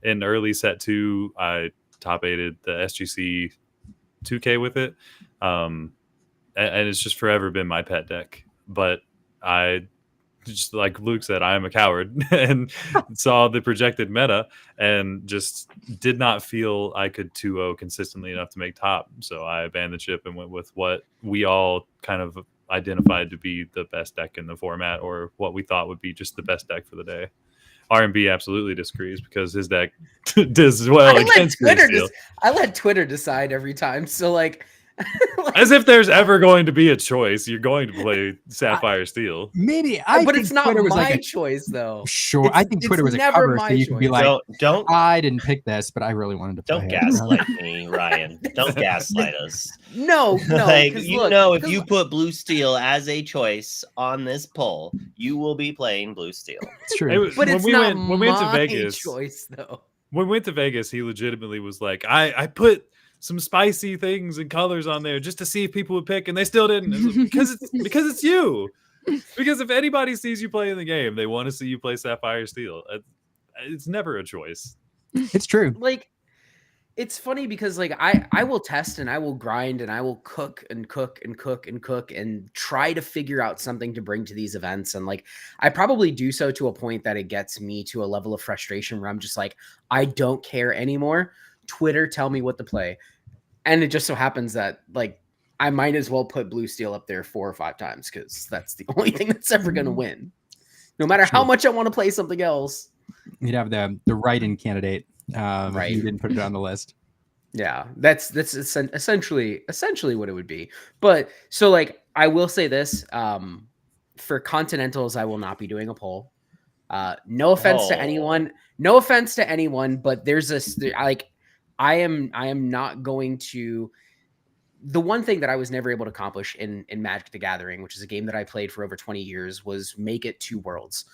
In early set 2, I top 8'd the SGC 2K with it. And it's just forever been my pet deck. But I just, like Luke said, I am a coward and saw the projected meta and just did not feel I could 2-0 consistently enough to make top. So I abandoned the ship and went with what we all kind of identified to be the best deck in the format, or what we thought would be just the best deck for the day. R&B absolutely disagrees because his deck does well against Twitter. I let Twitter decide every time. So like, as if there's ever going to be a choice. You're going to play Sapphire Steel. Maybe, but it's not Twitter was my like a choice though. Sure, I think Twitter was a cover, so you can be like, don't I didn't pick this, but I really wanted to play don't it. gaslight me, Ryan. Don't gaslight us. No, Like, look, if you put blue steel as a choice on this poll, you will be playing blue steel. It's true. but it's not when we went to my Vegas, choice though. When we went to Vegas, he legitimately was like, I put some spicy things and colors on there just to see if people would pick, and they still didn't. Because it's you. Because if anybody sees you play in the game, they want to see you play Sapphire Steel. It's never a choice. It's true. Like, it's funny because like I will test and I will grind and I will cook and try to figure out something to bring to these events. And like, I probably do so to a point that it gets me to a level of frustration where I'm just like, I don't care anymore. Twitter, tell me what to play. And it just so happens that like I might as well put blue steel up there 4 or 5 times because that's the only thing that's ever going to win. No matter how much I want to play something else. You'd have the write-in candidate. Right. You didn't put it on the list. Yeah, that's essentially what it would be. But so like I will say this, for Continentals, I will not be doing a poll. No offense to anyone. No offense to anyone, but there's this like I am not going to. The one thing that I was never able to accomplish in Magic the Gathering, which is a game that I played for over 20 years, was make it to Worlds.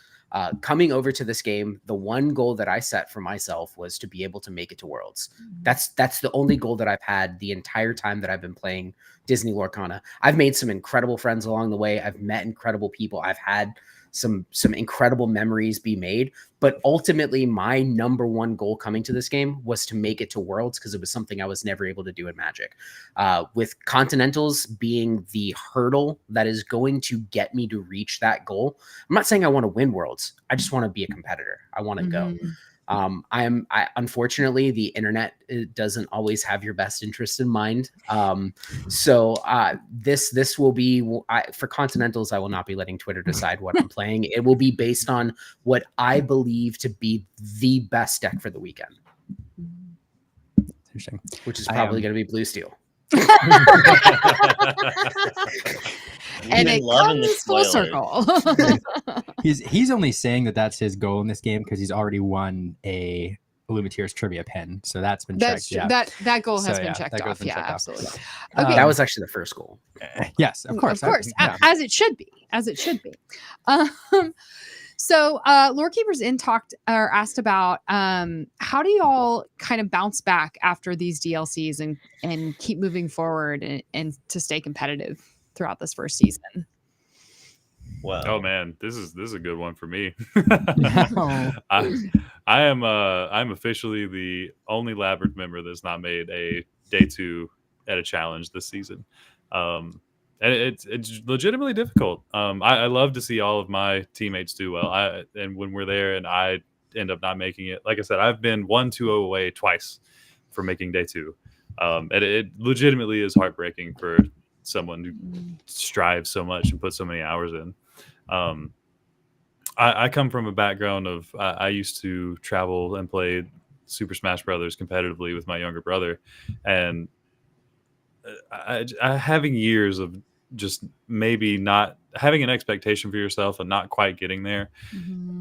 Coming over to this game, the one goal that I set for myself was to be able to make it to Worlds. That's the only goal that I've had the entire time that I've been playing Disney Lorcana. I've made some incredible friends along the way. I've met incredible people. I've had some incredible memories be made. But ultimately, my number one goal coming to this game was to make it to Worlds because it was something I was never able to do in Magic. With Continentals being the hurdle that is going to get me to reach that goal, I'm not saying I want to win Worlds. I just want to be a competitor. I want to go. Unfortunately, the internet doesn't always have your best interest in mind. So this will be for Continentals. I will not be letting Twitter decide what I'm playing. It will be based on what I believe to be the best deck for the weekend. Interesting. Which is probably going to be blue steel. And it comes full circle. He's only saying that that's his goal in this game because he's already won a Lumineers trivia pin, so that's been checked. Yeah. That goal has been checked off. Yeah, absolutely. Okay, that was actually the first goal. Yes, of course, as it should be. So Lore Keepers In talked or asked about how do you all kind of bounce back after these DLCs and keep moving forward and to stay competitive throughout this first season? Wow. Oh man, this is a good one for me. No. I'm officially the only Labyrinth member that's not made a day 2 at a challenge this season. And it's legitimately difficult. I love to see all of my teammates do well. And when we're there and I end up not making it, like I said, I've been 1-2 away twice for making day 2. And it legitimately is heartbreaking for someone who strives so much and puts so many hours in. I come from a background of I used to travel and play Super Smash Brothers competitively with my younger brother, and having years of just maybe not having an expectation for yourself and not quite getting there,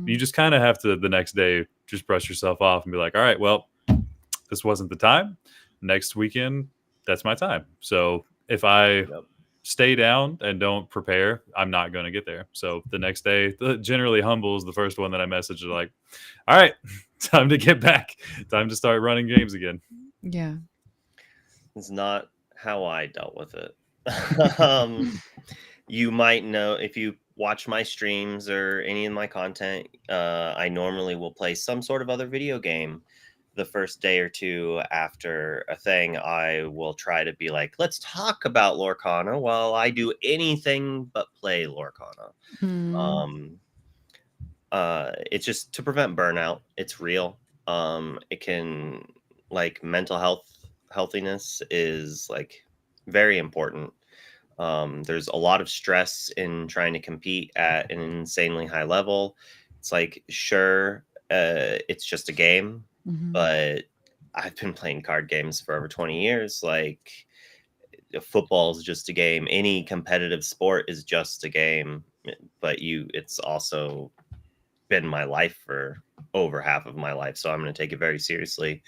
you just kind of have to the next day just brush yourself off and be like, all right, well, this wasn't the time. Next weekend, that's my time. So if I stay down and don't prepare, I'm not going to get there. So the next day, generally Humble's the first one that I message, like, all right, time to get back. Time to start running games again. Yeah. It's not how I dealt with it. You might know if you watch my streams or any of my content, I normally will play some sort of other video game the first day or two after a thing. I will try to be like, let's talk about Lorcana while I do anything but play Lorcana. Mm. It's just to prevent burnout. It's real. It can, like, mental healthiness is like very important. There's a lot of stress in trying to compete at an insanely high level. It's like, sure, it's just a game, Mhm. but I've been playing card games for over 20 years. Like, football is just a game. Any competitive sport is just a game, but it's also been my life for over half of my life. So I'm going to take it very seriously.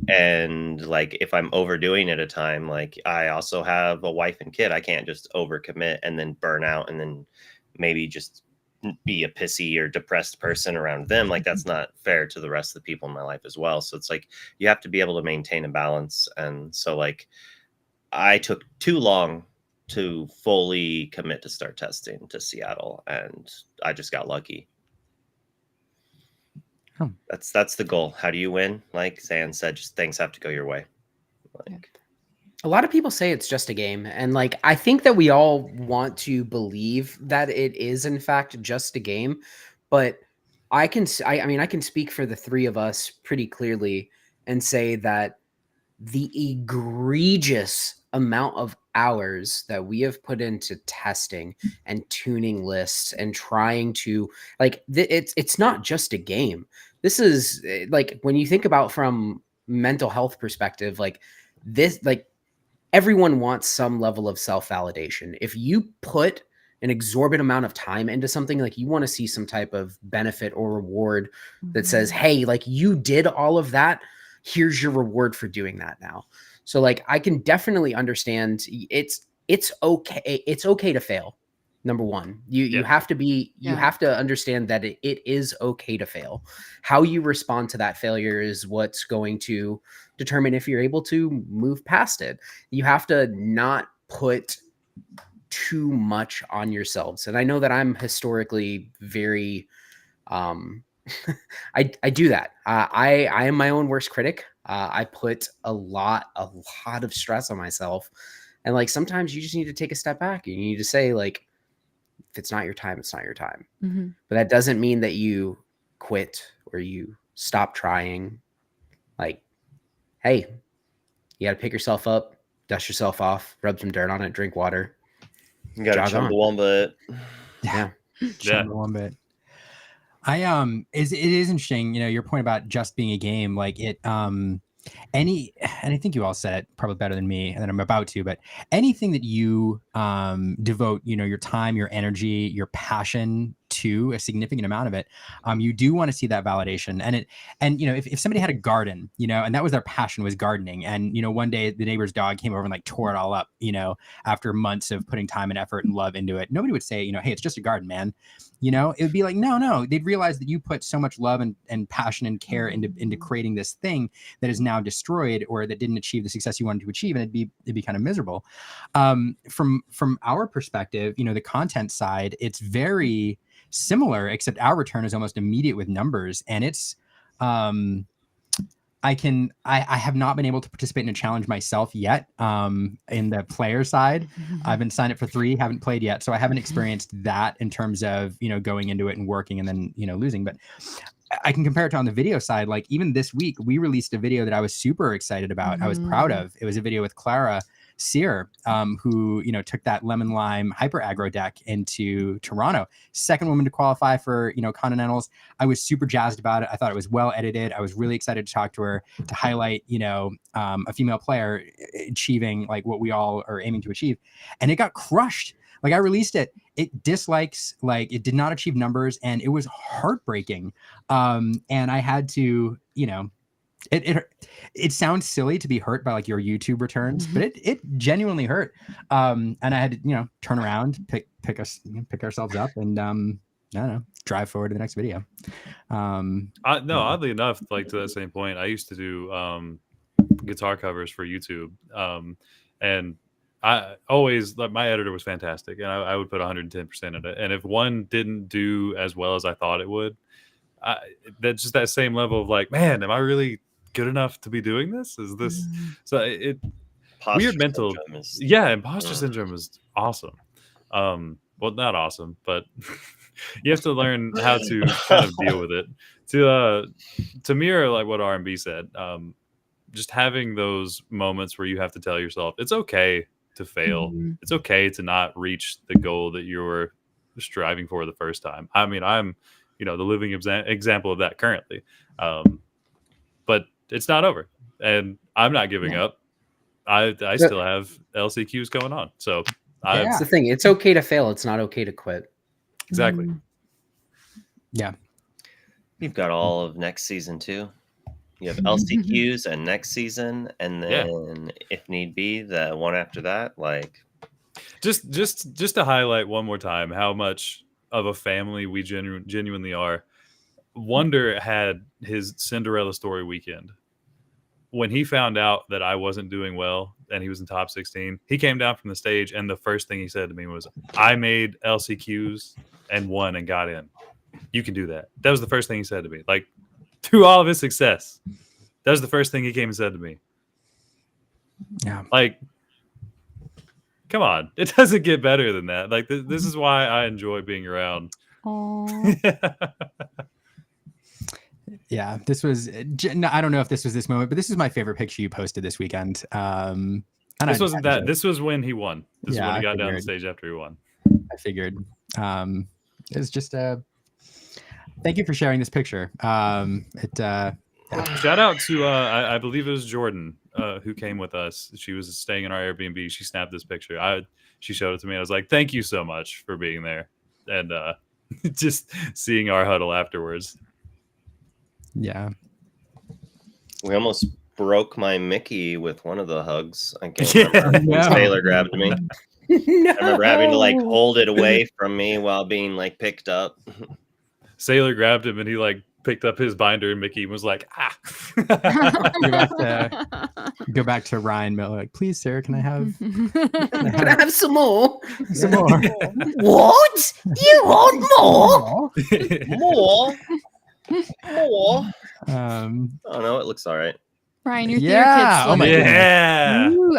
And like, if I'm overdoing it at a time, like, I also have a wife and kid. I can't just overcommit and then burn out and then maybe just be a pissy or depressed person around them. Like, that's not fair to the rest of the people in my life as well. So it's like, you have to be able to maintain a balance. And so, like, I took too long to fully commit to start testing to Seattle, and I just got lucky. Oh. That's the goal. How do you win? Like Zan said, just things have to go your way. Like, A lot of people say it's just a game, and like, I think that we all want to believe that it is in fact just a game, but I mean, I can speak for the three of us pretty clearly and say that the egregious amount of hours that we have put into testing and tuning lists and trying to, like, it's not just a game. This is like, when you think about from mental health perspective, like this, like, everyone wants some level of self-validation. If you put an exorbitant amount of time into something, like, you want to see some type of benefit or reward that says, hey, like, you did all of that, here's your reward for doing that now. So like, I can definitely understand it's okay to fail. Number one, you have to be, you have to understand that it is okay to fail. How you respond to that failure is what's going to determine if you're able to move past it. You have to not put too much on yourselves. And I know that I'm historically very, I do that. I am my own worst critic. I put a lot of stress on myself. And like, sometimes you just need to take a step back and you need to say, like, if it's not your time, it's not your time. Mm-hmm. But that doesn't mean that you quit or you stop trying. Like, hey, you got to pick yourself up, dust yourself off, rub some dirt on it, drink water. you got to Chumbawamba it. Yeah. Chumbawamba it. It is interesting, you know, your point about just being a game, like it, and I think you all said it probably better than me, and then I'm about to, but anything that you devote, you know, your time, your energy, your passion to, a significant amount of it, you do want to see that validation. And you know, if somebody had a garden, you know, and that was their passion, was gardening, and you know, one day the neighbor's dog came over and like tore it all up, you know, after months of putting time and effort and love into it, nobody would say, you know, hey, it's just a garden, man. You know, it would be like, no, they'd realize that you put so much love and passion and care into creating this thing that is now destroyed, or that didn't achieve the success you wanted to achieve, and it'd be kind of miserable. From our perspective, you know, the content side, it's very similar, except our return is almost immediate with numbers, and it's I have not been able to participate in a challenge myself yet. In the player side, I've been signed up for 3, haven't played yet, so I haven't experienced that in terms of, you know, going into it and working and then, you know, losing. But I can compare it to on the video side. Like, even this week, we released a video that I was super excited about. I was proud of. It was a video with Clara Sear, who, you know, took that lemon lime hyper aggro deck into Toronto, second woman to qualify for, you know, continentals. I was super jazzed about it. I thought it was well edited. I was really excited to talk to her, to highlight, you know, a female player achieving like what we all are aiming to achieve, and it got crushed. Like, I released it, it dislikes, like, it did not achieve numbers, and it was heartbreaking. And I had to, you know, it sounds silly to be hurt by like your YouTube returns, but it genuinely hurt. And I had to, you know, turn around, pick ourselves up, and I don't know, drive forward to the next video. No, oddly enough, like, to that same point, I used to do guitar covers for YouTube, and I always, like, my editor was fantastic, and I would put 110% in it. And if one didn't do as well as I thought it would, that's just that same level of like, man, am I really good enough to be doing this? Is this so? It Imposter weird mental, syndrome is- yeah. Imposter syndrome is awesome. Well, not awesome, but you have to learn how to kind of deal with it. To mirror like what R&B said, just having those moments where you have to tell yourself it's okay to fail. It's okay to not reach the goal that you were striving for the first time. I mean, I'm, the living example of that currently. But it's not over, and I'm not giving up. I still have LCQs going on. So that's the thing. It's okay to fail. It's not okay to quit. Exactly. Yeah. You've got all of next season too. You have LCQs and next season, and then if need be, the one after that. Like, just to highlight one more time how much of a family we genuinely are. Wonder had his Cinderella story weekend. When he found out that I wasn't doing well and he was in top 16, he came down from the stage, and the first thing he said to me was, "I made LCQs and won and got in. You can do that." That was the first thing he said to me. Like, through all of his success, that was the first thing he came and said to me. Yeah. Like, come on. It doesn't get better than that. Like, this is why I enjoy being around. Yeah, this was. I don't know if this was this moment, but this is my favorite picture you posted this weekend. This wasn't that. This was when he won. This is when he got down the stage after he won. I figured. It was just a. Thank you for sharing this picture. Shout out to I believe it was Jordan who came with us. She was staying in our Airbnb. She snapped this picture. She showed it to me. I was like, "Thank you so much for being there," and just seeing our huddle afterwards. Yeah, we almost broke my Mickey with one of the hugs. I can't remember when Taylor grabbed me. No. I remember having to like hold it away from me while being like picked up. Sailor grabbed him and he like picked up his binder, and Mickey was like, "Ah." Go back to Ryan Miller. Like, "Please, Sarah, can I have some more? Some more." What? You want more? More? More? Oh no, it looks all right. Ryan, your theater kids. Oh my goodness. Yeah. Ooh,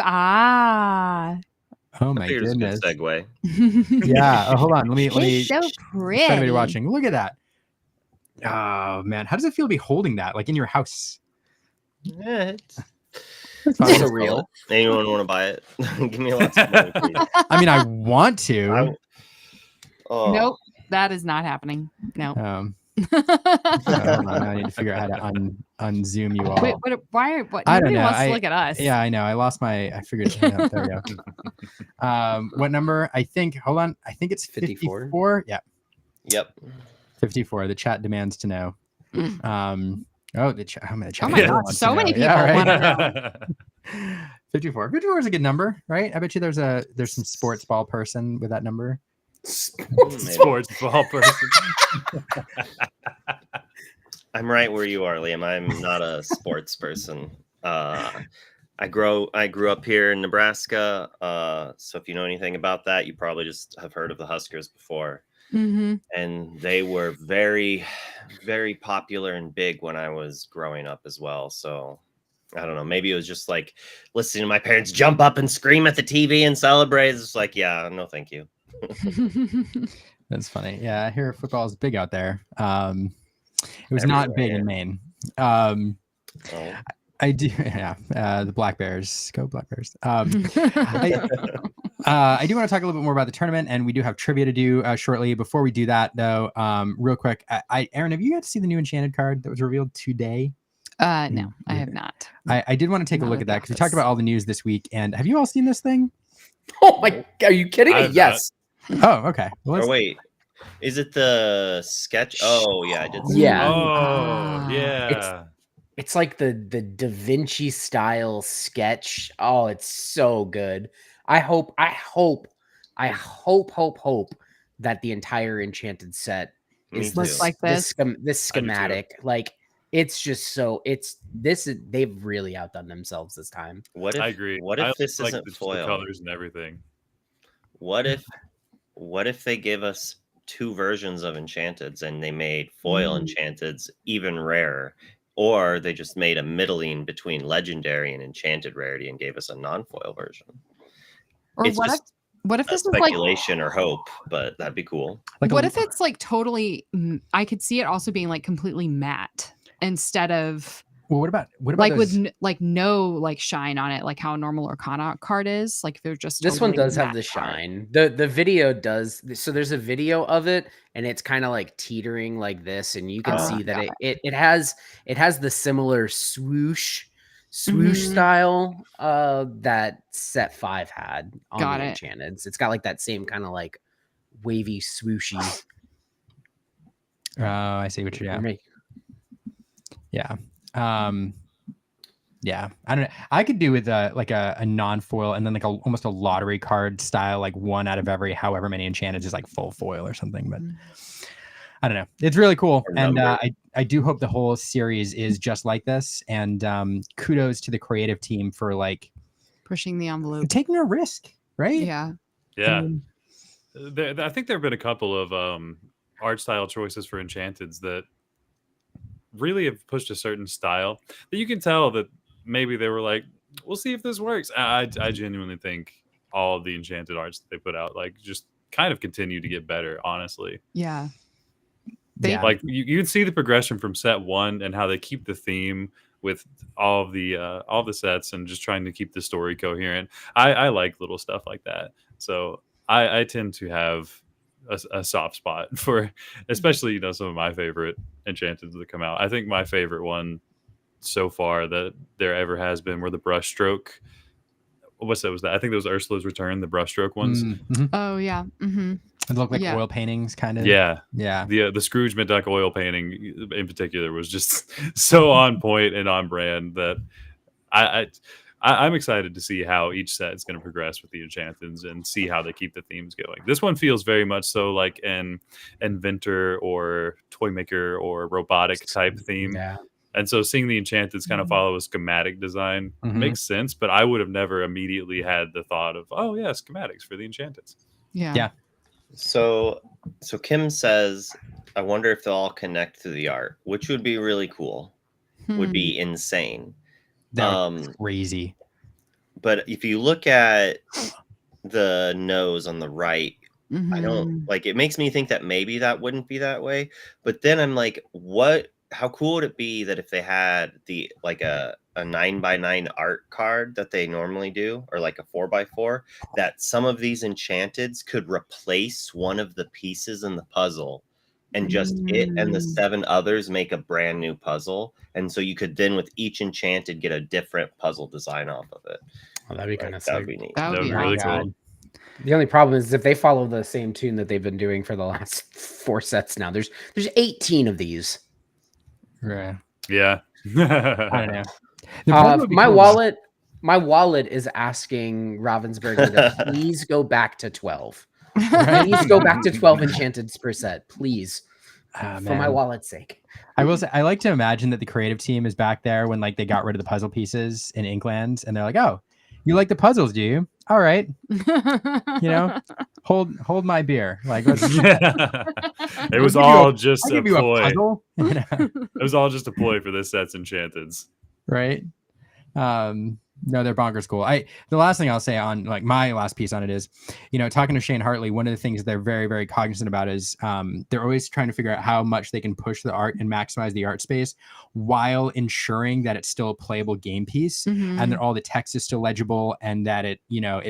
Oh my Here's goodness. a good segue. Yeah. Oh, hold on. Let me. It's so pretty. Anybody watching? Look at that. Oh man, how does it feel to be holding that, like in your house? Yeah, it's surreal. Anyone want to buy it? Give me lots of money, please. I mean, I want to. Nope, that is not happening. No. Hold on, I need to figure out how to unzoom you all. Wait, why? What? I don't Nobody know. wants to look at us. Yeah, I know. I lost my. I figured it out. There we go. What number? I think. Hold on. I think it's 54. Yeah. Yep. 54. The chat demands to know. Oh, the chat. Oh my God, wants so to many know. people want to know. 54. 54 is a good number, right? I bet you there's some sports ball person with that number. Sports ball person. I'm right where you are, Liam. I'm not a sports person. I grew up here in Nebraska. So if you know anything about that, you probably just have heard of the Huskers before. Mm-hmm. And they were very, very popular and big when I was growing up as well. So I don't know. Maybe it was just like listening to my parents jump up and scream at the TV and celebrate. It's like, yeah, no, thank you. That's funny. Yeah, I hear football is big out there. It was not big in Maine. I do. Yeah, the Black Bears. Go Black Bears. I do want to talk a little bit more about the tournament, and we do have trivia to do shortly. Before we do that, though, real quick, Aaron, have you got to see the new Enchanted card that was revealed today? No, I have not. I did want to take a look at that because we talked about all the news this week. And have you all seen this thing? Oh my! Are you kidding me? Yes. Oh, okay. Well, wait, is it the sketch? Oh, yeah, I did. See Yeah. Oh, yeah. It's like the Da Vinci style sketch. Oh, it's so good. I hope that the entire Enchanted set is looks like this. This schematic. Like, It's just so they've really outdone themselves this time. What if I agree. What I if this like isn't the foil? colors and everything. What if they give us 2 versions of Enchanteds and they made foil Enchanteds even rarer, or they just made a middling between legendary and enchanted rarity and gave us a non-foil version? Or It's what if just what if a this is like speculation or hope, but that'd be cool. Like what if it's like totally I could see it also being like completely matte instead of well, what about like those? with like no like shine on it, like how a normal Arcana card is. Like if they're just This one totally does have matte the art. shine. The video does. So there's a video of it, and it's kind of like teetering like this, and you can see that got it has the similar swoosh Mhm. style that set 5 had on Got the it. Enchanteds. It's got like that same kind of like wavy swooshy. Oh, I see what you're doing. Yeah. Yeah. I don't know. I could do with like a non-foil and then like almost a lottery card style, like one out of every however many enchanted is like full foil or something. But I don't know. It's really cool. Or And number. I do hope the whole series is just like this. And kudos to the creative team for like Pushing the envelope. taking a risk, right? Yeah. Yeah. I mean, I think there have been a couple of art style choices for Enchanteds that really have pushed a certain style that you can tell that maybe they were like, we'll see if this works. I genuinely think all of the Enchanted arts that they put out like just kind of continue to get better, honestly. Yeah. yeah. Like you can see the progression from set 1 and how they keep the theme with all the sets and just trying to keep the story coherent. I like little stuff like that. So I tend to have a soft spot for, especially some of my favorite Enchanted that come out. I think my favorite one so far that there ever has been were the brushstroke. Was that? I think that was Ursula's Return, the brushstroke ones. Mm-hmm. Oh yeah. Mm-hmm. It looked like Yeah. oil paintings, kind of. Yeah. The Scrooge McDuck oil painting in particular was just so on point and on brand that I'm excited to see how each set is going to progress with the Enchanteds and see how they keep the themes going. This one feels very much so like an inventor or toy maker or robotic type theme. Yeah. And so seeing the Enchanteds kind of follow a schematic design Mhm. makes sense, but I would have never immediately had the thought of, oh yeah, schematics for the Enchanteds. Yeah. Yeah. So Kim says, I wonder if they'll all connect to the art, which would be really cool. Would be insane. That was crazy. But if you look at the nose on the right, I don't like it. Makes me think that maybe that wouldn't be that way. But then I'm like, how cool would it be that if they had the like a 9x9 art card that they normally do, or like a 4x4, that some of these Enchanteds could replace one of the pieces in the puzzle, and just it and the 7 others make a brand new puzzle. And so you could then with each Enchanted get a different puzzle design off of it. Oh, that'd be kind of That sick. would be neat. That would be really awesome. cool. The only problem is if they follow the same tune that they've been doing for the last 4 sets now. There's 18 of these. Right. Yeah. I don't know. The puzzle would be cool. My wallet is asking Ravensburger to please go back to 12. Right? Please go back to 12 Enchanteds per set, please. Ah, For my man. wallet's sake. I will say, I like to imagine that the creative team is back there when like they got rid of the puzzle pieces in Inkland, and they're like, "Oh, you like the puzzles, do you? All right, hold my beer." Like, let's, It was I'll give you all a- just I'll a give you a ploy. puzzle, It was all just a ploy for this set's Enchanteds. right? No, they're bonkers cool. The last thing I'll say on like my last piece on it is, talking to Shane Hartley, one of the things they're very, very cognizant about is they're always trying to figure out how much they can push the art and maximize the art space while ensuring that it's still a playable game piece and that all the text is still legible and that it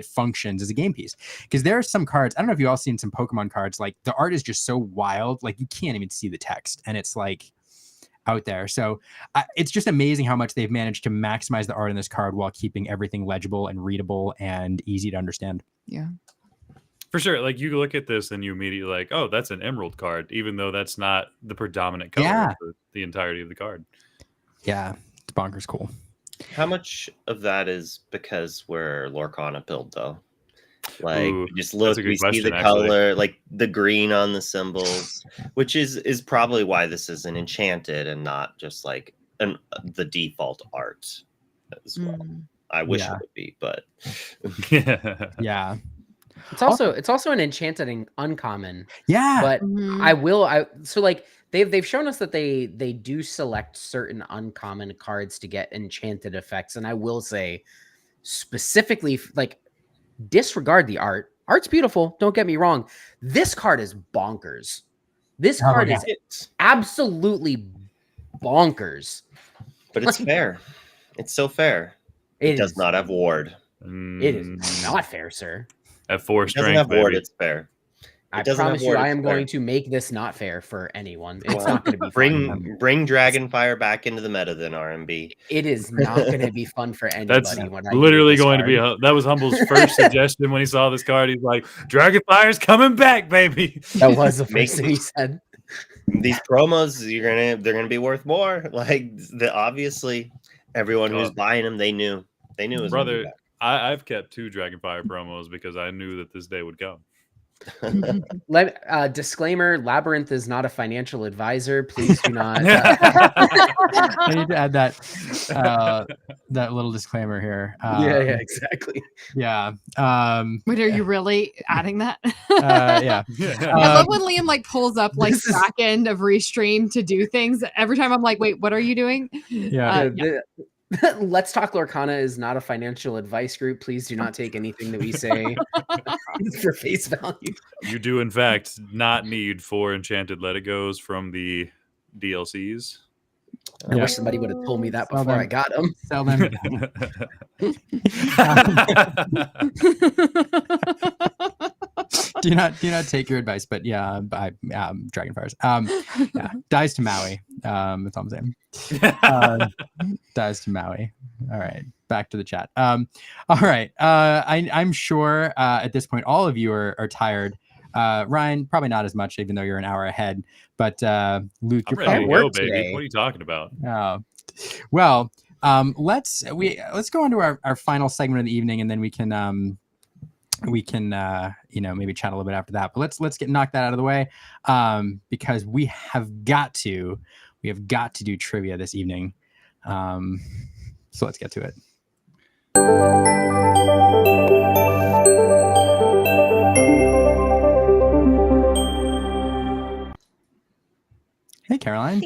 functions as a game piece. Because there are some cards, I don't know if you all seen some Pokemon cards, like the art is just so wild, like you can't even see the text, and it's like out there. So it's just amazing how much they've managed to maximize the art in this card while keeping everything legible and readable and easy to understand. Yeah. For sure. Like you look at this and you immediately like, oh, that's an emerald card, even though that's not the predominant color for the entirety of the card. Yeah. It's bonkers cool. How much of that is because we're Lorcana build though? Like, Ooh, just that's look, a good we see question, the actually. color, like the green on the symbols, which is probably why this is an Enchanted and not just like the default art as well. Mm. I wish Yeah. it would be, but Yeah. It's also an enchanted and uncommon. Yeah. But Mhm. so like they've shown us that they do select certain uncommon cards to get enchanted effects, and I will say specifically, like, disregard the art. Art's beautiful, don't get me wrong. This card is bonkers. This Oh, card yeah. is absolutely bonkers. but it's fair. It's so fair. It does not have ward. It is not fair, sir. At 4 It doesn't strength, have ward. baby. It's fair. I doesn't have promise you, ward, I it's am fair. going to make this not fair for anyone. It's Well, not going to be fun. bring Dragonfire back into the meta then, RMB. It is not going to be fun for That's anybody. When I literally use this going to be card. that was Humble's first suggestion when he saw this card. He's like, Dragonfire's coming back, baby. That was the first thing he said. These promos, they're gonna be worth more. Like obviously, everyone who's buying them, they knew it was gonna be Brother, back. I've kept 2 Dragonfire promos because I knew that this day would come. Disclaimer: Labyrinth is not a financial advisor. Please do not. I need to add that little disclaimer here. Yeah, exactly. Yeah. Wait, are you really adding that? Yeah. I love when Liam like pulls up like back end of Restream to do things. Every time I'm like, wait, what are you doing? Yeah. Let's Talk Lorcana is not a financial advice group. Please do not take anything that we say for face value. You do, in fact, not need 4 Enchanted Let It Goes from the DLCs. I wish somebody would have told me that before I got them. Sell them. do not take your advice, but yeah, buy Dragonfires. Yeah, dies to Maui. That's all I'm saying. Dies to Maui. All right, back to the chat. All right. I'm sure at this point all of you are tired. Ryan, probably not as much, even though you're an hour ahead. But Luke, I'm you're ready to probably go, baby. today. What are you talking about? well. Let's go on to our final segment of the evening, and then we can maybe chat a little bit after that. But let's knock that out of the way, because we have got to do trivia this evening. So let's get to it. Hey, Caroline.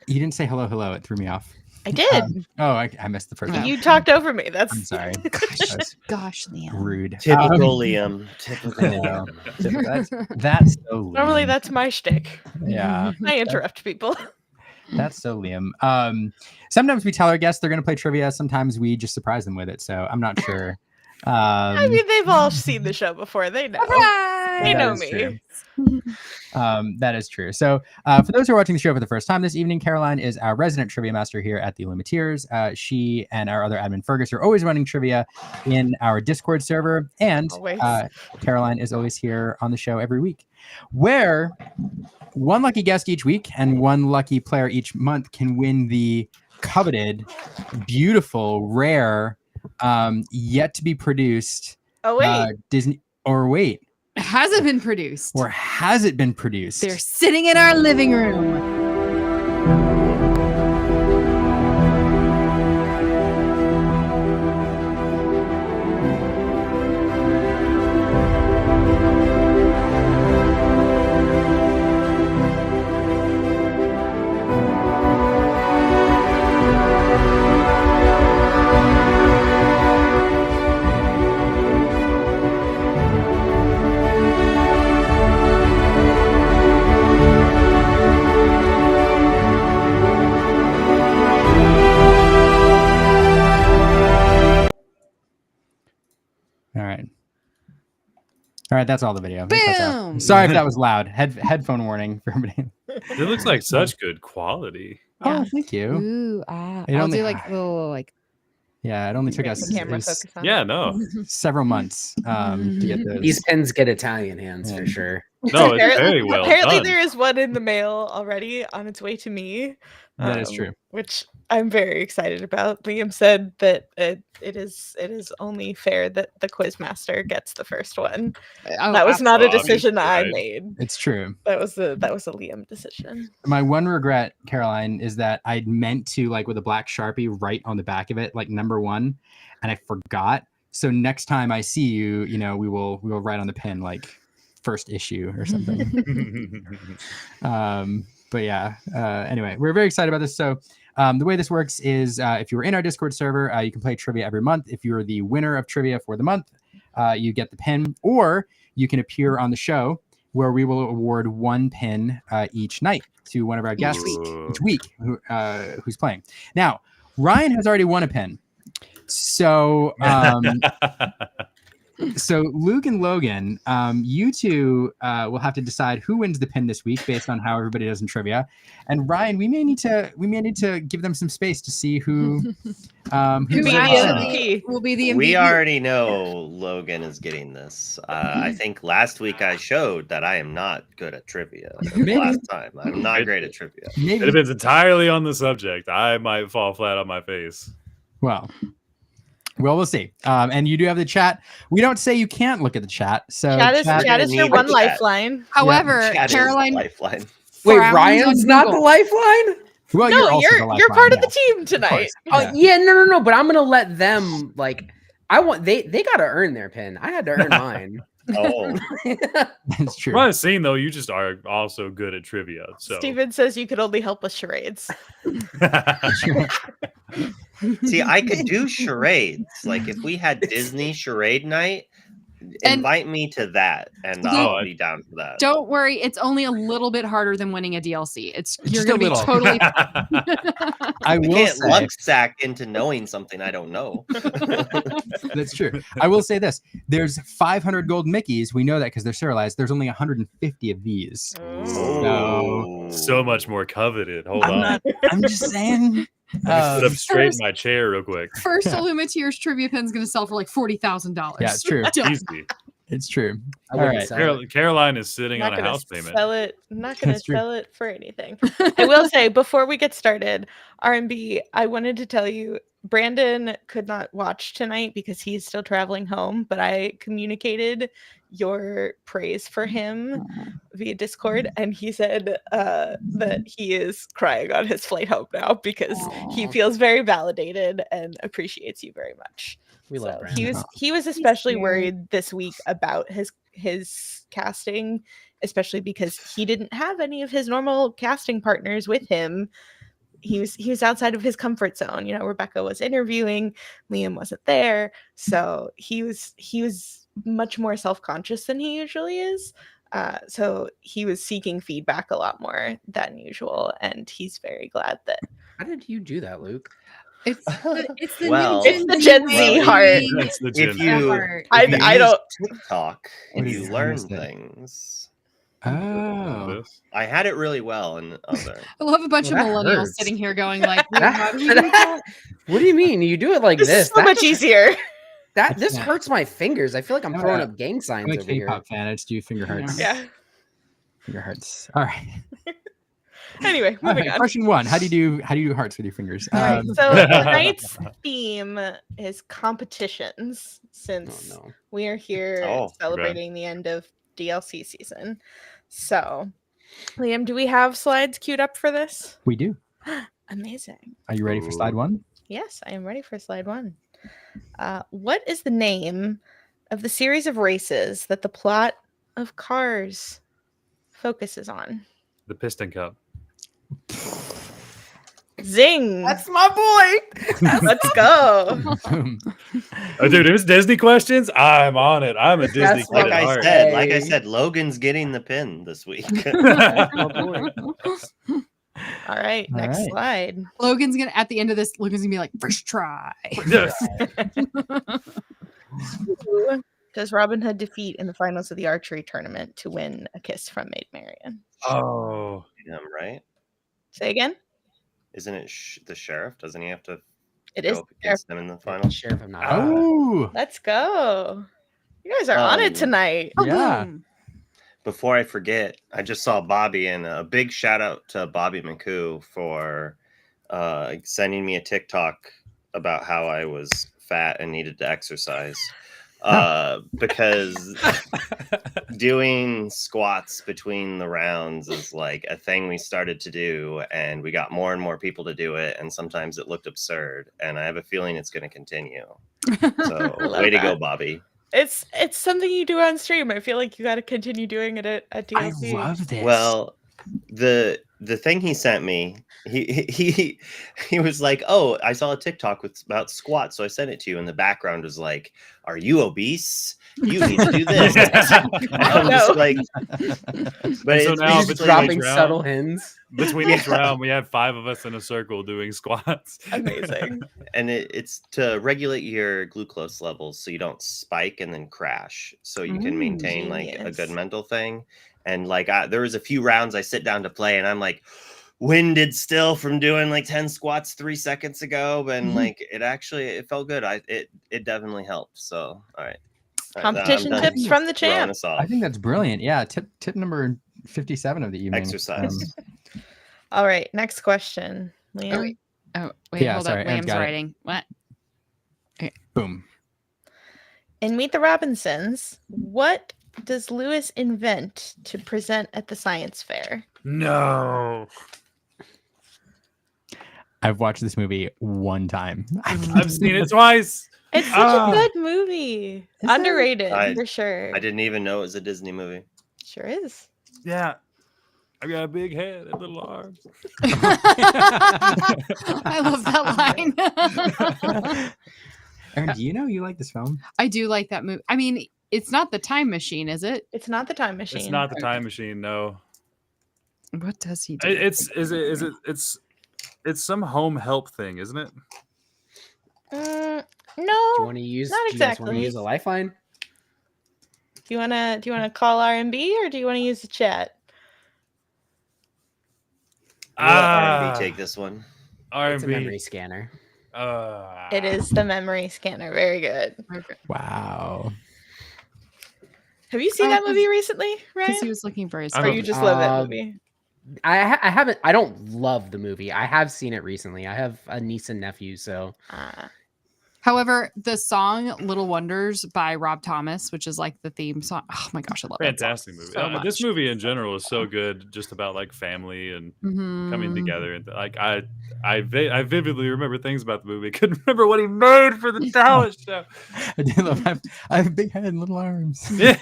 You didn't say hello. It threw me off. I did. I missed the first one. You talked over me. That's I'm sorry. Gosh, Liam. Rude. Typical Liam. Typical. That's so Liam. normally that's my shtick. Yeah. I interrupt people. That's so Liam. Sometimes we tell our guests they're going to play trivia. Sometimes we just surprise them with it. So I'm not sure. I mean, they've all seen the show before. They know. They know me. True. That is true. So for those who are watching the show for the first time this evening, Caroline is our resident trivia master here at the Limiteers. She and our other admin Fergus are always running trivia in our Discord server. And Caroline is always here on the show every week, where one lucky guest each week and one lucky player each month can win the coveted, beautiful, rare, yet to be produced Disney Has it been produced? Or has it been produced? They're sitting in our living room. All right, that's all the video. Boom! Sorry if that was loud. Headphone warning for everybody. It looks like such good quality. Oh, thank you. Ooh, I'll do like a little like. Yeah, it only took us focus on yeah, no, several months to get those. These pens get Italian hands for sure. No, it's very well Apparently, done. there is one in the mail already on its way to me. That is true. Which I'm very excited about. Liam said that it is only fair that the quizmaster gets the first one. Oh, That was not a obviously, decision I right. made. It's true. That was a Liam decision. My one regret, Caroline, is that I meant to like with a black Sharpie write on the back of it like number 1, and I forgot. So next time I see you, we will write on the pin like first issue or something. But yeah, anyway, we're very excited about this. So the way this works is if you're in our Discord server, you can play trivia every month. If you're the winner of trivia for the month, you get the pin, or you can appear on the show where we will award 1 pin each night to one of our guests each week who's playing. Now, Ryan has already won a pin. So so Luke and Logan, you two will have to decide who wins the pin this week based on how everybody does in trivia. And Ryan, we may need to give them some space to see who Who Who be the actually MVP? will be the MVP. We already know Logan is getting this. I think last week I showed that I am not good at trivia. Maybe. Last time, I'm not great at trivia. It maybe. depends entirely on the subject. I might fall flat on my face. Well, we'll see. And you do have the chat. We don't say you can't look at the chat. So Chat is chat- your need one the chat. lifeline. However, Chat is Caroline lifeline. Wait, frowns Ryan's on not the Google. lifeline? well, No, also you're the lifeline, part of yeah, the team of tonight. course. Oh yeah, no. But I'm gonna let them like. They gotta earn their pin. I had to earn mine. Oh, That's true. From what I've seen, though, you just are also good at trivia. So Steven says you could only help with charades. see, I could do charades. Like if we had Disney charade night, invite me to that, and I'll be down for that. Don't worry, it's only a little bit harder than winning a DLC. You're Just going to a be little. totally. I I will can't say luck sack into knowing something I don't know. that's true. I will say this: there's 500 gold Mickeys. We know that because they're serialized. There's only 150 of these. so much more coveted. Hold I'm on. not. I'm just saying. Let me sit up straight in my chair real quick. First Illumiteers trivia pin's going to sell for like $40,000. Yeah, it's true. Easy. It's true. I All wouldn't right. sell it. Caroline is sitting Not on a gonna house payment. sell it. Not gonna That's true. sell it for anything. I will say before we get started, R&B, I wanted to tell you Brandon could not watch tonight because he's still traveling home, but I communicated your praise for him via Discord, and he said that he is crying on his flight home now because he Aw. feels very validated and appreciates you very much. We love So Brandon. he was especially cute. worried this week about his casting, especially because he didn't have any of his normal casting partners with him. He was outside of his comfort zone. You know, Rebecca was interviewing, Liam wasn't there, so he was much more self-conscious than he usually is. So he was seeking feedback a lot more than usual, and he's very glad that How did you do that, Luke? It's the Well- new It's the Gen Z way heart. That's the If Gen Z. you- heart. I use don't. TikTok What and is- you what learn is that? things. Oh. I had it really well in other. I love a bunch Well, of that millennials hurts. sitting here going like, how do we do that? What do you mean? You do it like This this? is so much easier. This hurts my fingers. I feel like I'm Oh, throwing yeah. up gang signs I'm a over here. K-pop fan. I just do finger hearts. Yeah. Finger hearts. All right. Anyway, All moving right. on. Question 1: How do you do hearts with your fingers? All right, so tonight's theme is competitions, since Oh no. we are here Oh, okay. celebrating the end of DLC season. So, Liam, do we have slides queued up for this? We do. Amazing. Are you ready for slide 1? Yes, I am ready for slide 1. What is the name of the series of races that the plot of Cars focuses on? The Piston Cup. Zing! That's my boy. Let's go. Oh, dude, it was Disney questions. I'm on it. I'm a Disney That's kid Like at I heart. said, Hey. Logan's getting the pin this week. That's my boy. All right, All next right. slide. Logan's gonna at the end of this, Logan's gonna be like, first try. Yes. Who does Robin Hood defeat in the finals of the archery tournament to win a kiss from Maid Marian? Oh, Right? Say again. Isn't it the sheriff? Doesn't he have to It go is. up against them in the final? Sheriff, I'm not. Oh. Let's go. You guys are on it Um, tonight. Yeah. Boom. before I forget, I just saw Bobby, and a big shout out to Bobby McCoo for sending me a TikTok about how I was fat and needed to exercise. Because doing squats between the rounds is like a thing we started to do, and we got more and more people to do it, and sometimes it looked absurd, and I have a feeling it's going to continue. So way to go, Bobby. It's something you do on stream. I feel like you got to continue doing it at I DLC. love this. Well, the thing he sent me, he was like, "Oh, I saw a TikTok about squats, so I sent it to you." And the background was like, "Are you obese? You need to do this." I'm just like, but So it's now He's basically dropping round- subtle hints. Between each round, we have 5 of us in a circle doing squats. Amazing. and it's to regulate your glucose levels so you don't spike and then crash, so you can maintain like a Genius. good mental thing. And like there was a few rounds I sit down to play, and I'm like winded still from doing like 10 squats 3 seconds ago, and like it felt good. It definitely helped. So all right. Competition I'm done tips from the throwing champ. us off. I think that's brilliant. Yeah, tip number 57 of the evening. Exercise. All right, next question. Liam. Oh, wait, Yeah, hold sorry, up. Aaron's Liam's got it. writing. What? Boom. In Meet the Robinsons, what does Lewis invent to present at the science fair? No. I've watched this movie one time. I've seen it twice. It's such Ah. a good movie. Is it? Underrated I- for sure. I didn't even know it was a Disney movie. Sure is. Yeah. I got a big head and little arms. I love that line. Aaron, do you know you like this film? I do like that movie. I mean, it's not the time machine, is it? It's not the time machine. It's not the time machine, no. What does he do? It's some home help thing, isn't it? No. Do you want to use? Not Do you guys want to exactly. use a lifeline? Do you wanna call RMB or do you want to use the chat? We'll let Ah. R&B take this one. It's a memory R&B. scanner. It is the memory scanner. Very good. Okay. Wow. Have you seen Oh, that movie recently, Because Ryan? he was looking for his. I Or don't- you just love that Um, movie? I haven't. I don't love the movie. I have seen it recently. I have a niece and nephew, so However, the song "Little Wonders" by Rob Thomas, which is like the theme song. Oh my gosh, I love that song Fantastic movie. so This much. movie in general is so good, just about like family and coming Mhm. together. And like I vividly remember things about the movie. Couldn't remember what he made for the talent show. I do love. I have a big head and little arms. Yeah.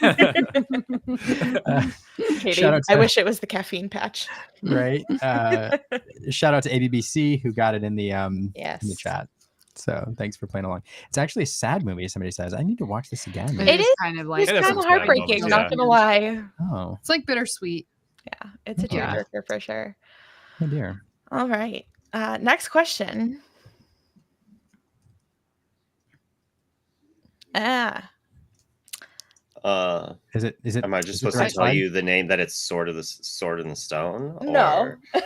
Katie, shout out I to- wish it was the caffeine patch. Right. Shout out to ABBC who got it in the Yes. in the chat. So thanks for playing along. It's actually a sad movie. Somebody says I need to watch this again. It is kind of It's like It has kind some of sad heartbreaking, moments, not yeah. gonna lie. Oh, it's like bittersweet. Yeah, it's a Yeah. tearjerker for sure. oh dear. All right. Next question. Is it? Am I just is it supposed the to right tell slide? you the name that it's Sword in the Stone? No. Or I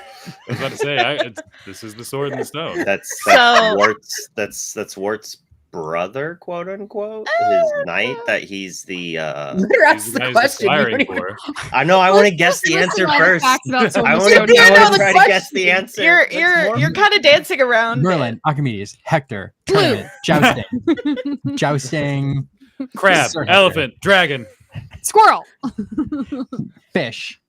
was about to say, this is the sword in the stone. that's So- Wart's. That's Wart's brother, quote unquote, his knight. That he's the. better ask He's the the guy who's question. You aspiring don't even- for. I know. I want to Let's guess the listen answer to all the first. facts about Sword I in the want Stone. to You know the try to guess the question. answer. You're kind of dancing around. Merlin, Archimedes, Hector, Blue. tournament, jousting, jousting, Crab, Sir Hector. elephant, dragon. Squirrel. fish,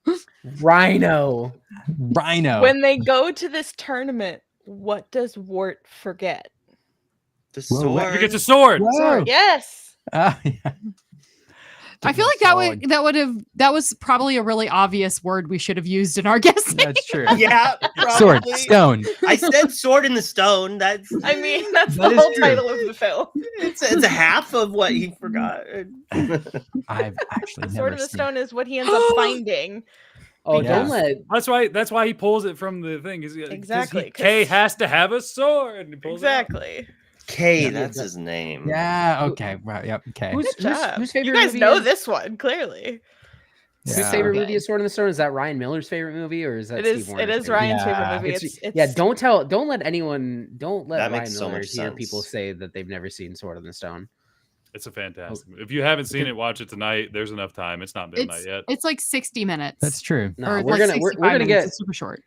Rhino. rhino. When they go to this tournament, what does Wart forget? The Whoa, sword. what? You get the sword. Whoa. Yes. Yeah. I feel like that was probably a really obvious word we should have used in our guessing. That's true. Yeah, Sword, probably. stone. I said Sword in the Stone. That's. I mean, that's That the is whole true. title of the film. It's a half of what he forgot. I've actually The never Sword in the seen. Stone is what he ends up finding. Oh, Yeah. don't let. That's why he pulls it from the thing. 'Cause Exactly, 'cause- Kay has to have a sword. And he pulls it out. Exactly. K, Yeah. that's his name. Yeah. Okay. Right. Yep. Okay. Who's, Good job. whose favorite You guys movie know is, this one clearly. Whose Yeah. favorite Okay. movie is Sword in the Stone? Is that Ryan Miller's favorite movie, or is that It Steve is. It Warner's is favorite Ryan's Yeah. favorite movie. It's, It's yeah, don't let That Ryan makes so Miller much hear sense. people say that they've never seen Sword in the Stone. It's a fantastic movie. If you haven't seen it, watch it tonight. There's enough time. It's not midnight yet. It's like 60 minutes. That's true. No, Or we're like gonna 65 we're gonna minutes. get It's super short.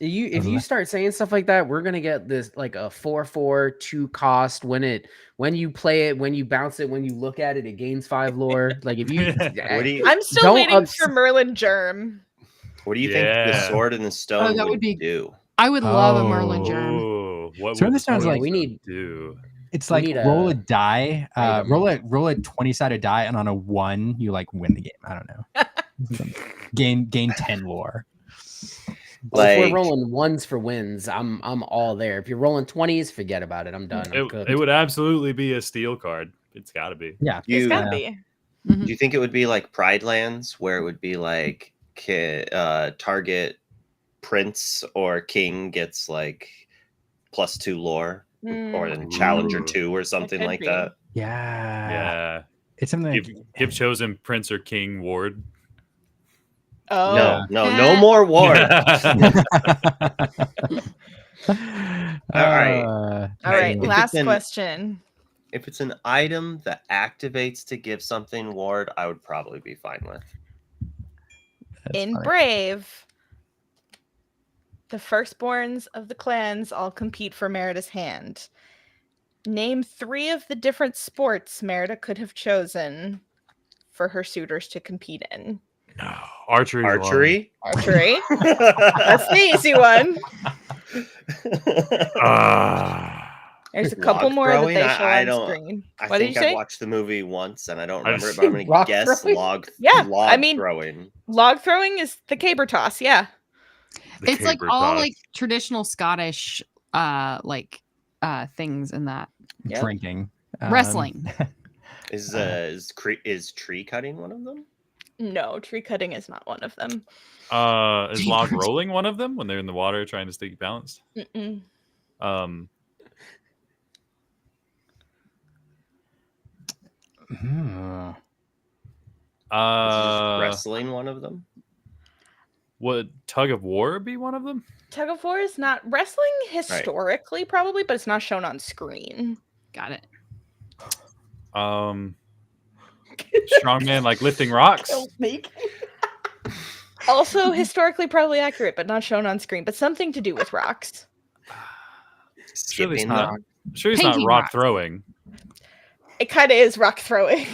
if you start saying stuff like that, we're gonna get this like a 4/4 cost when you play it, when you bounce it, when you look at it, it gains 5 lore. Like if you, What do you I'm still Don't waiting ups- for Merlin Germ. What do you think the Yeah. Sword and the Stone that would would be- do? I would love a Merlin Oh. germ. Ooh, what So would this sounds what like- would we that need- do? It's We like need roll a a die, item. roll a 20-sided die, and on a 1, you like win the game. I don't know. gain 10 lore. Well, if Like- we're rolling 1s for wins, I'm all there. If you're rolling 20s, forget about it. I'm done. I'm cooked. It would absolutely be a steel card. It's got to be. Yeah. It's You, gotta be. Mhm. do you think it would be like Pride Lands, where it would be like target prince or king gets like +2 lore, or Mm, then Challenger Ooh. 2 or something could like be. that? Yeah. Yeah. It's something like, Give chosen prince or king ward. oh, No more war. right. all right. If it's Last in- question. If it's an item that activates to give something ward, I would probably be fine with. In Brave, the firstborns of the clans all compete for Merida's hand. Name 3 of the different sports Merida could have chosen for her suitors to compete in. No. Archery. Archery? Archery. That's the easy one. There's a couple Log more that throwing? they I- show I on don't- screen. I What did think you I say? watched the movie once and I don't I remember it, just- but I'm going Rock to guess throwing? log Yeah, log I mean- throwing. Log throwing is the caber toss. Yeah. It's like all like traditional Scottish things in that. Yep. drinking. Wrestling. Is tree cutting one of them? No, tree cutting is not one of them. Is log rolling one of them when they're in the water trying to stay balanced? Mm-mm. Hmm. Is wrestling one of them? Would tug of war be one of them? Tug of war is not wrestling historically, probably, but it's not shown on screen. Got it. Strongman like lifting rocks. Also, historically, probably accurate, but not shown on screen. But something to do with rocks. Surely it's Skipping not. rock? Sure, it's not Painting rock rocks. throwing. It kind of is rock throwing.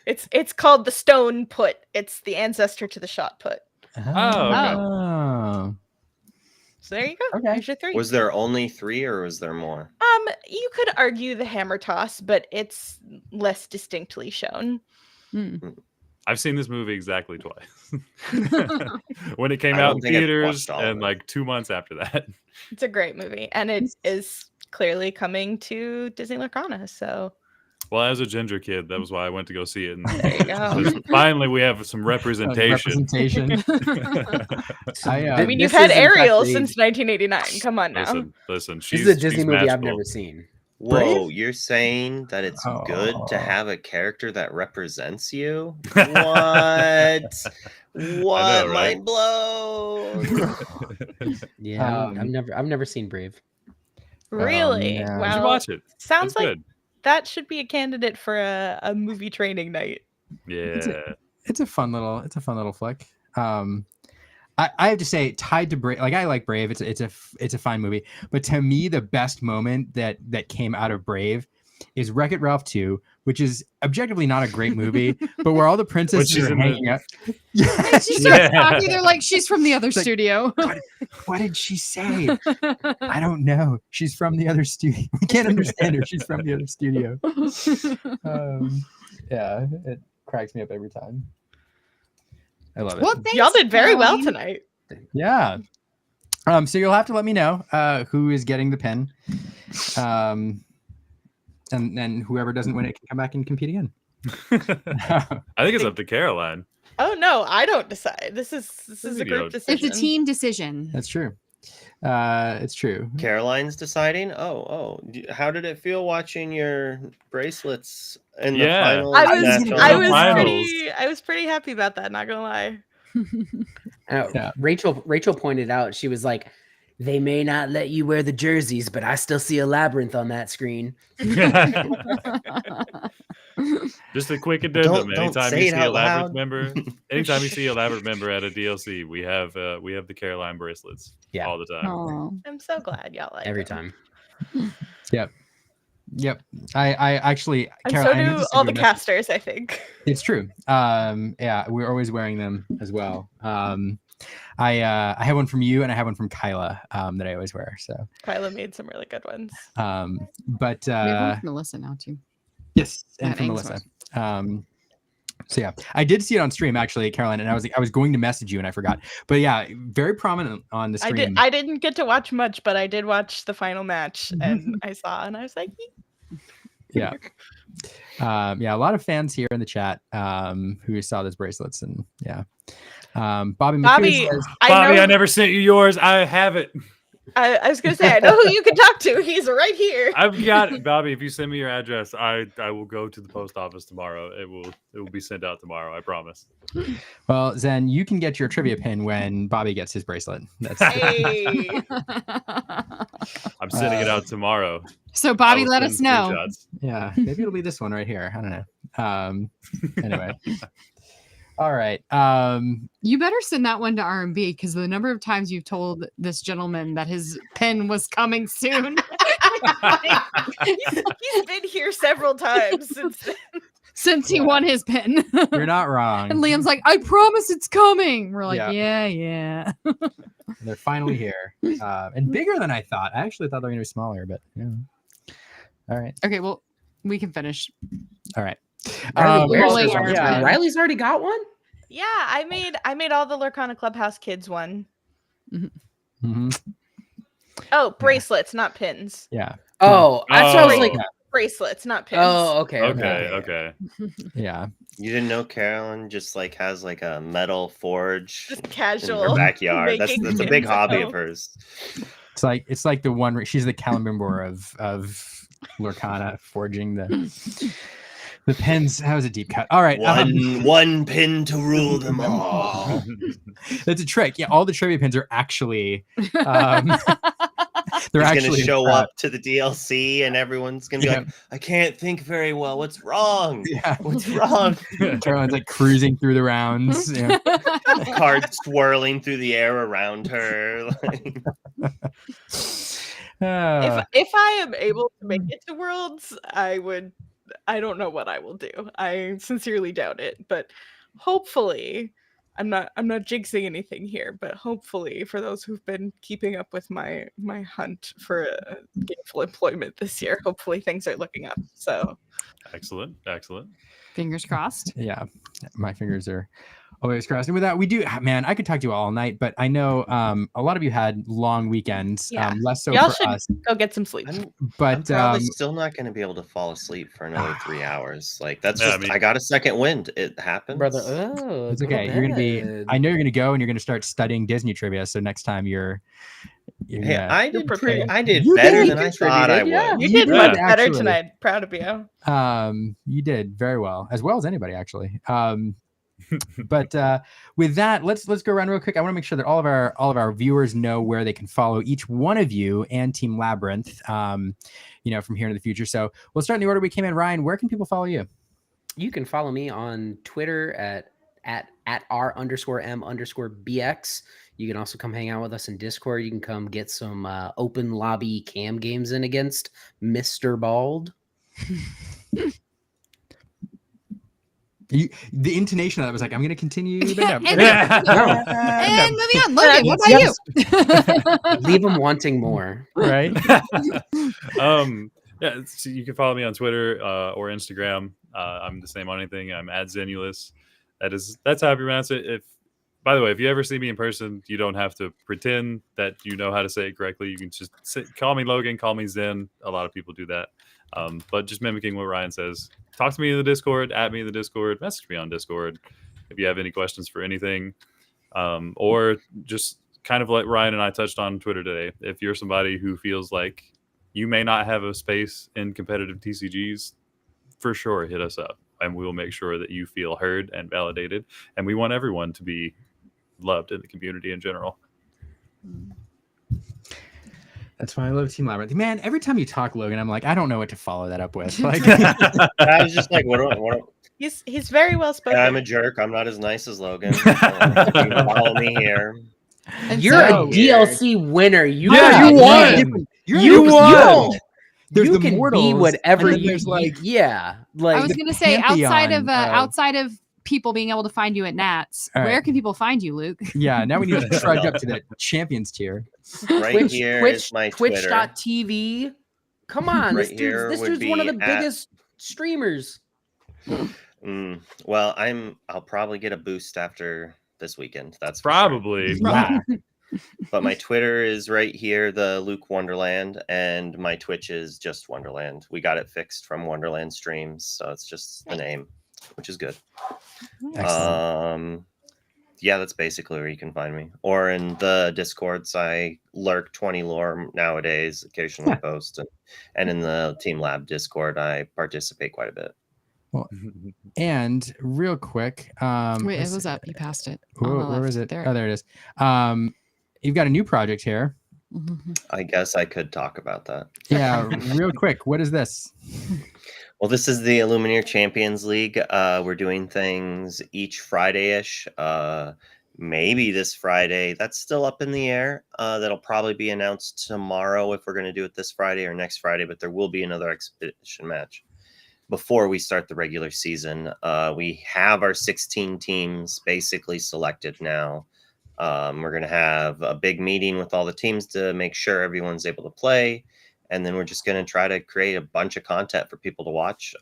It's called the stone put. It's the ancestor to the shot put. okay. Oh. So there you go. Okay. There's your 3. Was there only 3 or was there more? You could argue the hammer toss, but it's less distinctly shown. Hmm. I've seen this movie exactly twice. When it came I out don't in think I've theaters watched all of and it. like 2 months after that. It's a great movie, and it is clearly coming to Disney Lorcana. So Well, as a ginger kid, that was why I went to go see it. There you go. Because finally, we have some representation. Representation. I mean, This you've had is, in fact, Ariel a- since 1989. Come on now. Listen. This She's is a Disney she's movie I've magical. never seen. Whoa, you're saying that it's good to Oh. have a character that represents you? What? What? know, right? Mind blown. Yeah, Um, I've never seen Brave. Really? man. You should Wow. watch it. Sounds It's like good. that should be a candidate for a movie training night. Yeah. It's a fun little flick. I have to say, tied to Brave, like I like Brave. It's a fine movie, but to me, the best moment that came out of Brave is Wreck-It Ralph 2, which is objectively not a great movie, but where all the princesses she's are in the- hanging out. She starts talking. They're like, she's from the other like- studio. What did she say? I don't know. She's from the other studio. We can't understand her. She's from the other studio. Yeah, it cracks me up every time. I love it. Well, thanks, Y'all did very well Caroline. tonight. Yeah. So you'll have to let me know who is getting the pin. And then whoever doesn't win it can come back and compete again. I think it's up to Caroline. Oh no, I don't decide. This is a Video. group decision. It's a team decision. That's true. It's true. Caroline's deciding. How did it feel watching your bracelets in the Yeah. final? I was national I was Finals. pretty happy about that, not gonna lie. Yeah. Rachel pointed out, she was like, They may not let you wear the jerseys, but I still see a Labyrinth on that screen. Just a quick addendum. Don't Anytime say you it see a out Labyrinth loud. member, anytime you see a Labyrinth member at a DLC, we have the Caroline bracelets Yeah. all the time. Oh. I'm so glad y'all like Every them. time. Yep. I actually, And Carol, so I meant do to send all you the a message. casters, I think. It's true. Yeah, we're always wearing them as well. I have one from you and I have one from Kyla that I always wear. So, Kyla made some really good ones. but We have one from Melissa now too. yes, and At from Ainsworth. Melissa. So yeah, I did see it on stream actually, Caroline, and I was going to message you and I forgot. But yeah, very prominent on the stream. I didn't get to watch much, but I did watch the final match, and I saw, and I was like, Yeah. Yeah, a lot of fans here in the chat who saw those bracelets, and yeah. Bobby Bobby, says, Bobby, know, I never sent you yours. I have it. I was gonna say, I know who you can talk to. He's right here. I've got it, Bobby. If you send me your address, I will go to the post office tomorrow. It will be sent out tomorrow. I promise. well, Zen, you can get your trivia pin when Bobby gets his bracelet. That's Hey. I'm sending it out tomorrow. So I Bobby, will let send us know. screenshots. yeah, maybe it'll be this one right here. I don't know. Anyway. All right. You better send that one to R&B because the number of times you've told this gentleman that his pen was coming soon. He's been here several times since he won his pen. You're not wrong. And Liam's like, I promise it's coming. We're like, Yeah. yeah. They're finally here. And bigger than I thought. I actually thought they were going to be smaller, but yeah. All right. Okay, well, we can finish. All right. Riley, Yeah, Riley's already got one. Yeah, I made all the Lorcana Clubhouse kids one. Mhm. Oh, bracelets, not pins. Yeah. Oh, that's what I was like. Bracelets, not pins. Oh, okay. Okay. Yeah. You didn't know Carolyn just like has like a metal forge Just in casual. her backyard. That's making a big pins at hobby home. of hers. It's like the one she's the Calimbor of Lorcana forging the pens. That was a deep cut. All right. One pin to rule them all. That's a trick. Yeah, all the trivia pins are actually they're He's actually gonna show up to the DLC and everyone's gonna be Yeah. like, I can't think very well. What's wrong? Yeah. What's wrong? Caroline's like cruising through the rounds. Yeah. Cards swirling through the air around her. If I am able to make it to Worlds, I don't know what I will do. I sincerely doubt it, but hopefully I'm not jinxing anything here, but hopefully for those who've been keeping up with my hunt for gainful employment this year, hopefully things are looking up. So Excellent. Fingers crossed. Yeah. My fingers are always crossed. And with that, we do, man, I could talk to you all night, but I know a lot of you had long weekends, Yeah. less so y'all for should us. go get some sleep. I'm But probably still not going to be able to fall asleep for another 3 hours. Like that's Yeah, just I got a second wind. It happens. Brother. Oh, it's go to okay. You're gonna be. bed. I know you're gonna go and you're gonna start studying Disney trivia. So next time you're Hey, gonna- I did prepared. I did You better did. than You I thought I would. contributed, You You did did, much better actually. tonight. Proud of you. You did very well, as anybody actually. But with that, let's go around real quick. I want to make sure that all of our viewers know where they can follow each one of you and Team Labyrinth. From here in the future. So we'll start in the order we came in. Ryan, where can people follow you? You can follow me on Twitter at r_m_bx. You can also come hang out with us in Discord. You can come get some open lobby cam games in against Mr. Bald. The intonation of that was like, I'm going to continue. But no. And moving on. Logan, what about you? Leave them wanting more. Right? Yeah, so you can follow me on Twitter or Instagram. I'm the same on anything. I'm at Zenulus. That's how you pronounce it. By the way, if you ever see me in person, you don't have to pretend that you know how to say it correctly. You can just call me Logan, call me Zen. A lot of people do that. But just mimicking what Ryan says. Talk to me in the Discord, at me in the Discord, message me on Discord if you have any questions for anything. Or just kind of like Ryan and I touched on Twitter today. If you're somebody who feels like you may not have a space in competitive TCGs, for sure hit us up and we will make sure that you feel heard and validated. And we want everyone to be loved in the community in general. That's why I love Team Labyrinth. Man, every time you talk, Logan, I'm like, I don't know what to follow that up with. Like, I was just like, He's very well spoken. I'm a jerk. I'm not as nice as Logan. You can follow me here. And You're so- a DLC winner. You Yeah, can you be- won. You won. can- There's you the can be mortals, whatever and then you there's like yeah. Like I was the gonna say outside of pantheon of- outside of people being able to find you at Nats, All where right. can people find you, Luke? yeah. Now we need to trudge up to that champions tier. Right here is my Twitter. Twitch.tv. Come on, Right this here dude's would one of be the at- biggest streamers. Well, I'll probably get a boost after this weekend. That's for Probably. Yeah. sure. But my Twitter is right here, the Luke Wonderland, and my Twitch is just Wonderland. We got it fixed from Wonderland streams, so it's just the name, which is good. Excellent. Yeah, that's basically where you can find me. Or in the Discords, I lurk 20 lore nowadays, occasionally post, and in the Team Lab Discord, I participate quite a bit. And real quick, Wait, it was up. You passed it. Where, on the where was left. it? There. Oh, there it is. You've got a new project here. Mhm. I guess I could talk about that. Yeah, real quick. What is this? Well, this is the Illumineer Champions League. We're doing things each Friday-ish. Maybe this Friday. That's still up in the air. That'll probably be announced tomorrow if we're going to do it this Friday or next Friday, but there will be another exhibition match before we start the regular season. We have our 16 teams basically selected now. We're going to have a big meeting with all the teams to make sure everyone's able to play. And then we're just going to try to create a bunch of content for people to watch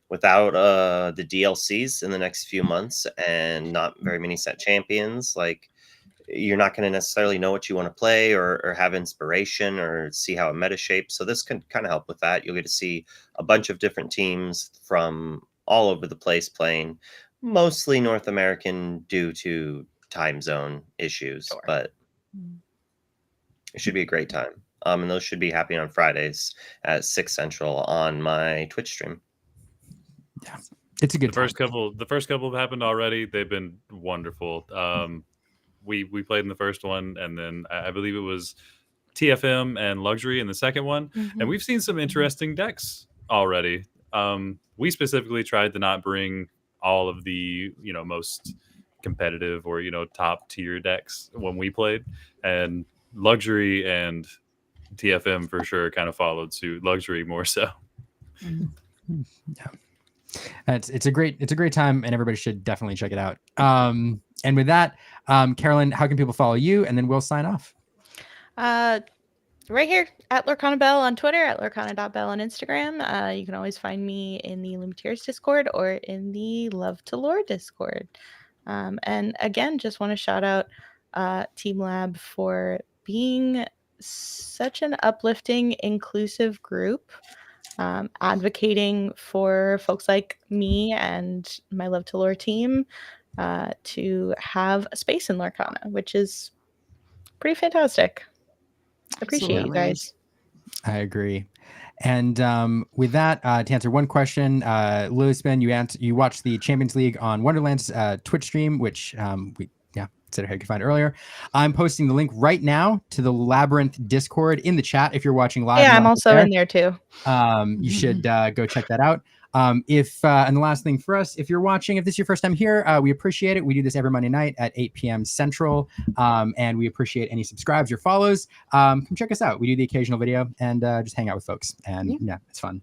without the DLCs in the next few months and not very many set champions. Like, you're not going to necessarily know what you want to play or have inspiration or see how a meta shapes. So this can kind of help with that. You'll get to see a bunch of different teams from all over the place playing, mostly North American due to time zone issues, but it should be a great time. And those should be happening on Fridays at 6 Central on my Twitch stream. Yeah, it's a good. The first couple have happened already. They've been wonderful. We played in the first one, and then I believe it was TFM and Luxury in the second one, and we've seen some interesting decks already. We specifically tried to not bring all of the most competitive or top tier decks when we played, and Luxury and TFM for sure kind of followed suit. Luxury more so. Yeah, it's a great time, and everybody should definitely check it out. And with that, Carolyn, how can people follow you? And then we'll sign off. Right here at Lorcana Bell on Twitter, at Lorcana.bell on Instagram. You can always find me in the Lumiteers Discord or in the Love to Lore Discord. And again, just want to shout out Team Lab for being such an uplifting, inclusive group, advocating for folks like me and my Love to Lore team to have a space in Lorcana, which is pretty fantastic. Appreciate you guys. I agree. And with that, to answer one question, Lewisman, you watched the Champions League on Wonderland's Twitch stream, which said how you could find earlier. I'm posting the link right now to the Labyrinth Discord in the chat if you're watching live. Yeah, I'm also in there too. You should go check that out. And the last thing for us, if you're watching, if this is your first time here, we appreciate it. We do this every Monday night at 8 p.m. Central, and we appreciate any subscribes or follows. Come check us out. We do the occasional video and just hang out with folks, and yeah, it's fun.